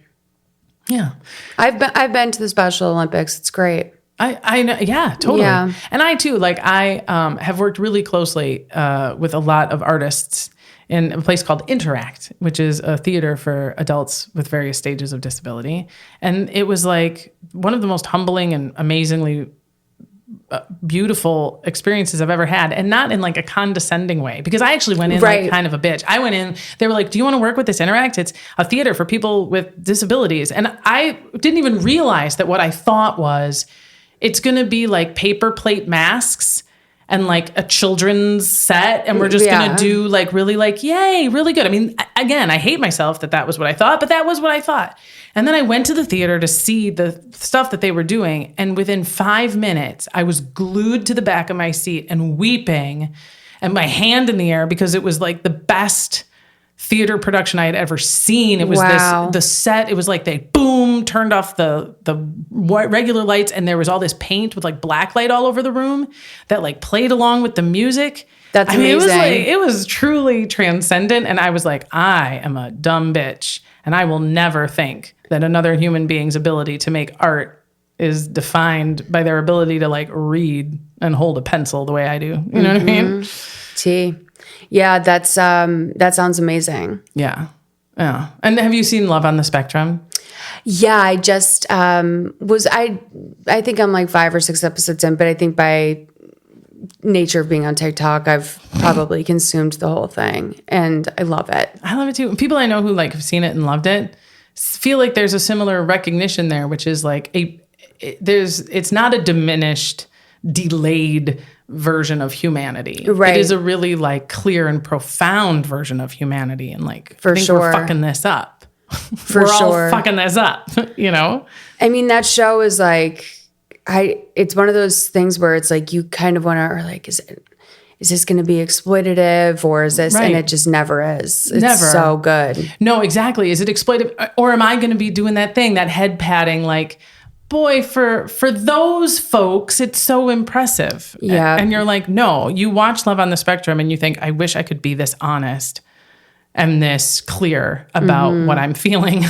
Speaker 1: Yeah.
Speaker 2: I've been to the Special Olympics. It's great.
Speaker 1: I know. Yeah, totally.
Speaker 2: Yeah.
Speaker 1: And I too, I have worked really closely with a lot of artists in a place called Interact, which is a theater for adults with various stages of disability. And it was like one of the most humbling and amazingly beautiful experiences I've ever had, and not in like a condescending way, because I actually went in like kind of a bitch. I went in, they were like, do you want to work with this Interact? It's a theater for people with disabilities. And I didn't even realize that what I thought was, it's going to be like paper plate masks and like a children's set. And we're just going to do like really like, yay, really good. I mean, again, I hate myself that was what I thought, but that was what I thought. And then I went to the theater to see the stuff that they were doing. And within 5 minutes, I was glued to the back of my seat and weeping and my hand in the air because it was like the best theater production I had ever seen. It was the set. It was like they boom, turned off the regular lights, and there was all this paint with like black light all over the room that like played along with the music.
Speaker 2: That's amazing.
Speaker 1: It was truly transcendent. And I was like, I am a dumb bitch, and I will never think that another human being's ability to make art is defined by their ability to like read and hold a pencil the way I do. You know what I mean?
Speaker 2: Yeah, that sounds amazing.
Speaker 1: Yeah. Yeah. And have you seen Love on the Spectrum?
Speaker 2: Yeah, I just I think I'm like 5 or 6 episodes in, but I think by nature of being on TikTok, I've probably consumed the whole thing, and I love it.
Speaker 1: I love it too. People I know who like have seen it and loved it feel like there's a similar recognition there, which is like it's not a diminished, delayed version of humanity.
Speaker 2: Right.
Speaker 1: It is a really like clear and profound version of humanity, and like
Speaker 2: for
Speaker 1: I think
Speaker 2: sure
Speaker 1: we're fucking this up.
Speaker 2: For
Speaker 1: we're
Speaker 2: sure.
Speaker 1: all fucking this up.
Speaker 2: I mean, that show is like it's one of those things where it's like you kind of want to, or like, is this going to be exploitative, or is this? Right. And it just never is. It's never. So good.
Speaker 1: No, exactly. Is it exploitative, or am I going to be doing that thing, that head patting, like, boy, for those folks, it's so impressive.
Speaker 2: Yeah.
Speaker 1: And you're like, no, you watch Love on the Spectrum and you think, I wish I could be this honest and this clear about what I'm feeling.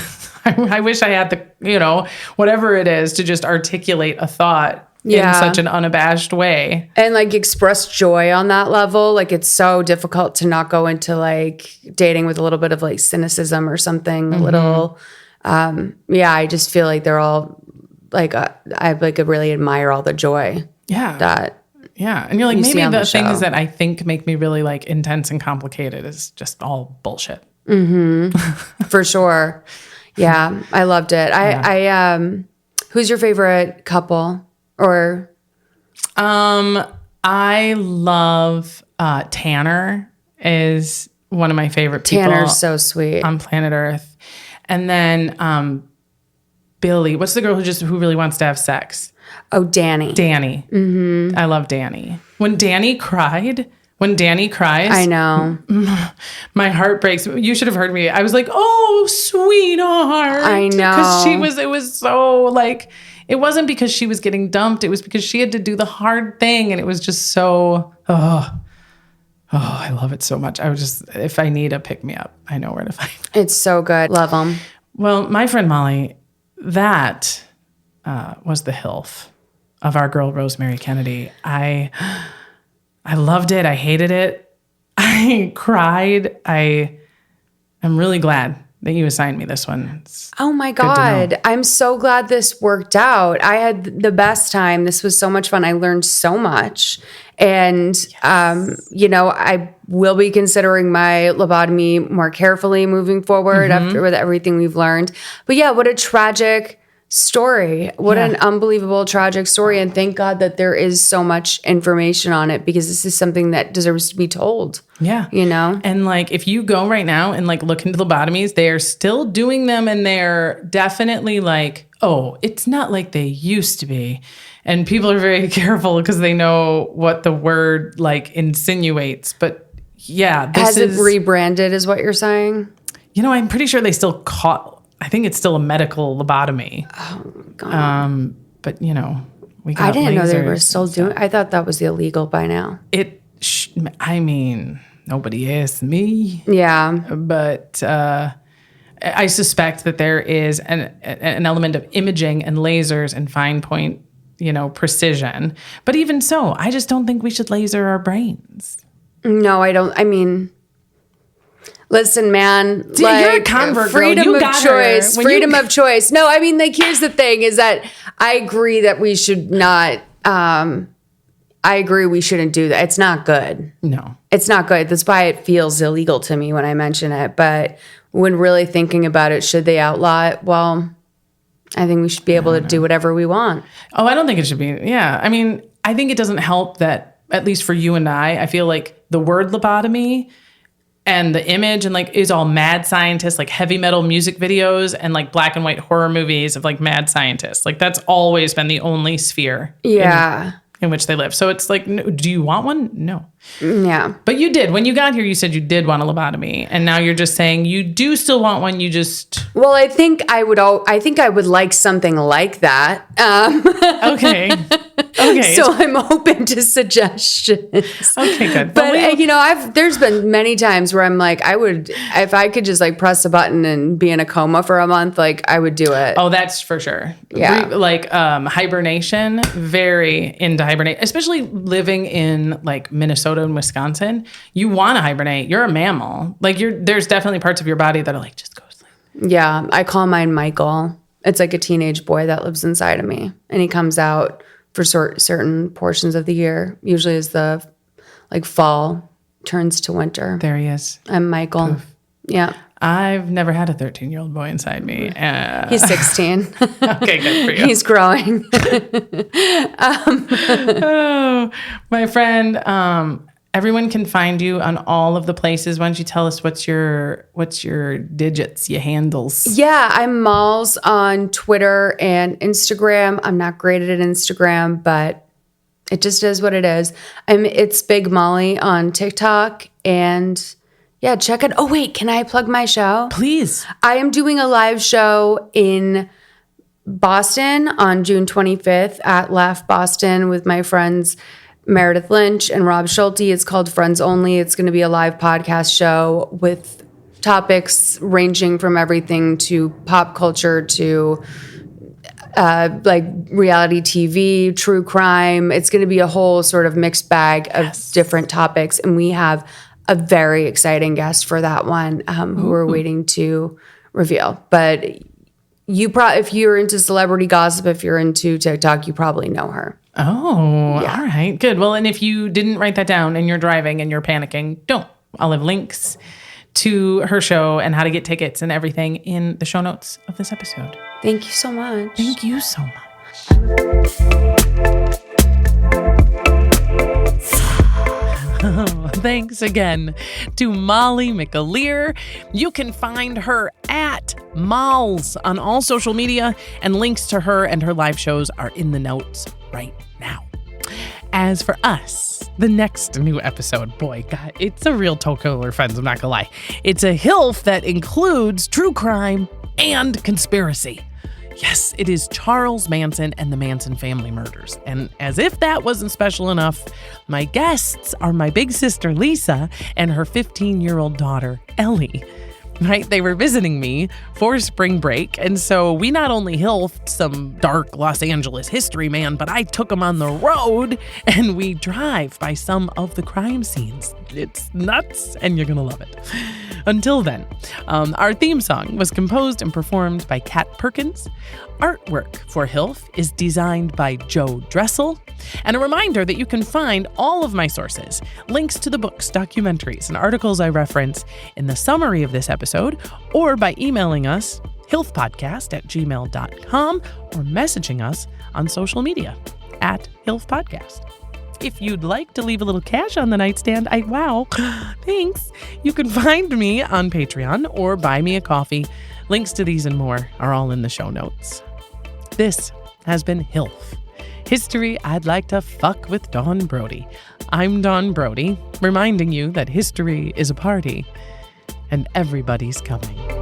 Speaker 1: I wish I had the, whatever it is, to just articulate a thought in such an unabashed way.
Speaker 2: And like express joy on that level. Like it's so difficult to not go into like dating with a little bit of like cynicism or something, a little. I just feel like they're all I really admire all the joy that
Speaker 1: Yeah. And you're like,
Speaker 2: you see
Speaker 1: maybe
Speaker 2: on
Speaker 1: the
Speaker 2: the show.
Speaker 1: things that I think make me really like intense and complicated is just all bullshit.
Speaker 2: for sure. Yeah, I loved it. Who's your favorite couple? Or
Speaker 1: I love Tanner is one of my favorite people.
Speaker 2: Tanner's so sweet.
Speaker 1: On planet Earth. And then Billy, what's the girl who really wants to have sex?
Speaker 2: Oh, Danny.
Speaker 1: Danny. Mm-hmm. I love Danny. When Danny cries,
Speaker 2: I know.
Speaker 1: my heart breaks. You should have heard me. I was like, oh, sweetheart.
Speaker 2: I know.
Speaker 1: Because it was so like, it wasn't because she was getting dumped. It was because she had to do the hard thing. And it was just so, I love it so much. I was just, if I need a pick me up, I know where to find it.
Speaker 2: It's so good. Love them.
Speaker 1: Well, my friend Molly, that was the HILF of our girl, Rosemary Kennedy. I loved it. I hated it. I cried. I'm really glad that you assigned me this one.
Speaker 2: Oh my
Speaker 1: good to know.
Speaker 2: God. I'm so glad this worked out. I had the best time. This was so much fun. I learned so much. And, I will be considering my lobotomy more carefully moving forward after with everything we've learned. But yeah, what a tragic story. What an unbelievable, tragic story. And thank God that there is so much information on it, because this is something that deserves to be told.
Speaker 1: Yeah. And like, if you go right now and like look into lobotomies, they are still doing them, and they're definitely like, oh, it's not like they used to be. And people are very careful because they know what the word like insinuates. But yeah,
Speaker 2: Has it rebranded is what you're saying?
Speaker 1: I'm pretty sure they still I think it's still a medical lobotomy.
Speaker 2: Oh, God.
Speaker 1: But, we got
Speaker 2: I didn't know they were
Speaker 1: lasers
Speaker 2: still
Speaker 1: and
Speaker 2: doing
Speaker 1: stuff.
Speaker 2: I thought that was illegal by now.
Speaker 1: Nobody asked me.
Speaker 2: Yeah.
Speaker 1: But I suspect that there is an element of imaging and lasers and fine point, precision. But even so, I just don't think we should laser our brains.
Speaker 2: No, I don't. I mean, listen, man.
Speaker 1: You're a convert,
Speaker 2: freedom
Speaker 1: girl. You
Speaker 2: of
Speaker 1: got
Speaker 2: choice.
Speaker 1: her.
Speaker 2: Freedom of choice. No, I mean, like, here's the thing: is that I agree that we should not. I agree we shouldn't do that. It's not good.
Speaker 1: No,
Speaker 2: it's not good. That's why it feels illegal to me when I mention it. But when really thinking about it, should they outlaw it? Well, I think we should be able to do whatever we want.
Speaker 1: Oh, I don't think it should be. Yeah. I mean, I think it doesn't help that, at least for you and I feel like the word lobotomy and the image and like is all mad scientists, like heavy metal music videos and like black and white horror movies of like mad scientists. Like that's always been the only sphere.
Speaker 2: Yeah.
Speaker 1: In which they live. So it's like, no, do you want one? No.
Speaker 2: Yeah.
Speaker 1: But you did. When you got here, you said you did want a lobotomy. And now you're just saying you do still want one. You just...
Speaker 2: Well, I think I would like something like that.
Speaker 1: Okay. Okay.
Speaker 2: So I'm open to suggestions.
Speaker 1: Okay, good.
Speaker 2: But there's been many times where I'm like, if I could just like press a button and be in a coma for a month, like I would do it.
Speaker 1: Oh, that's for sure.
Speaker 2: Yeah.
Speaker 1: Hibernation, very into hibernate, especially living in like Minnesota and Wisconsin. You want to hibernate. You're a mammal. Like there's definitely parts of your body that are like, just go sleep.
Speaker 2: Yeah. I call mine Michael. It's like a teenage boy that lives inside of me, and he comes out for certain portions of the year, usually as the like fall turns to winter.
Speaker 1: There he is.
Speaker 2: I'm Michael.
Speaker 1: Poof.
Speaker 2: Yeah.
Speaker 1: I've never had a 13-year-old boy inside me.
Speaker 2: He's 16.
Speaker 1: Okay, good for you.
Speaker 2: He's growing.
Speaker 1: Oh, my friend, everyone can find you on all of the places. Why don't you tell us what's your digits, your handles?
Speaker 2: Yeah, I'm Malls on Twitter and Instagram. I'm not great at Instagram, but it just is what it is. It's Big Molly on TikTok, and yeah, check it. Oh wait, can I plug my show?
Speaker 1: Please.
Speaker 2: I am doing a live show in Boston on June 25th at Laugh Boston with my friends Meredith Lynch and Rob Schulte. It's called Friends Only. It's going to be a live podcast show with topics ranging from everything to pop culture to like reality TV, true crime. It's going to be a whole sort of mixed bag of different topics. And we have a very exciting guest for that one who we're waiting to reveal. But if you're into celebrity gossip, if you're into TikTok, you probably know her.
Speaker 1: Oh, all right. Good. Well, and if you didn't write that down and you're driving and you're panicking, don't. I'll have links to her show and how to get tickets and everything in the show notes of this episode.
Speaker 2: Thank you so much.
Speaker 1: Thank you so much. Thanks again to Molly McAleer. You can find her at Malls on all social media, and links to her and her live shows are in the notes right now. As for us, the next new episode, boy, God, it's a real toe killer, friends, I'm not gonna lie. It's a HILF that includes true crime and conspiracy. Yes, it is Charles Manson and the Manson family murders. And as if that wasn't special enough, my guests are my big sister, Lisa, and her 15-year-old daughter, Ellie. Right? They were visiting me for spring break. And so we not only HILF'd some dark Los Angeles history, man, but I took them on the road and we drive by some of the crime scenes. It's nuts and you're going to love it. Until then, our theme song was composed and performed by Kat Perkins. Artwork for HILF is designed by Joe Dressel. And a reminder that you can find all of my sources, links to the books, documentaries, and articles I reference in the summary of this episode, or by emailing us, hilfpodcast@gmail.com, or messaging us on social media @hilfpodcast. If you'd like to leave a little cash on the nightstand, thanks. You can find me on Patreon or buy me a coffee. Links to these and more are all in the show notes. This has been HILF. History I'd Like to Fuck with Dawn Brody. I'm Dawn Brody, reminding you that history is a party and everybody's coming.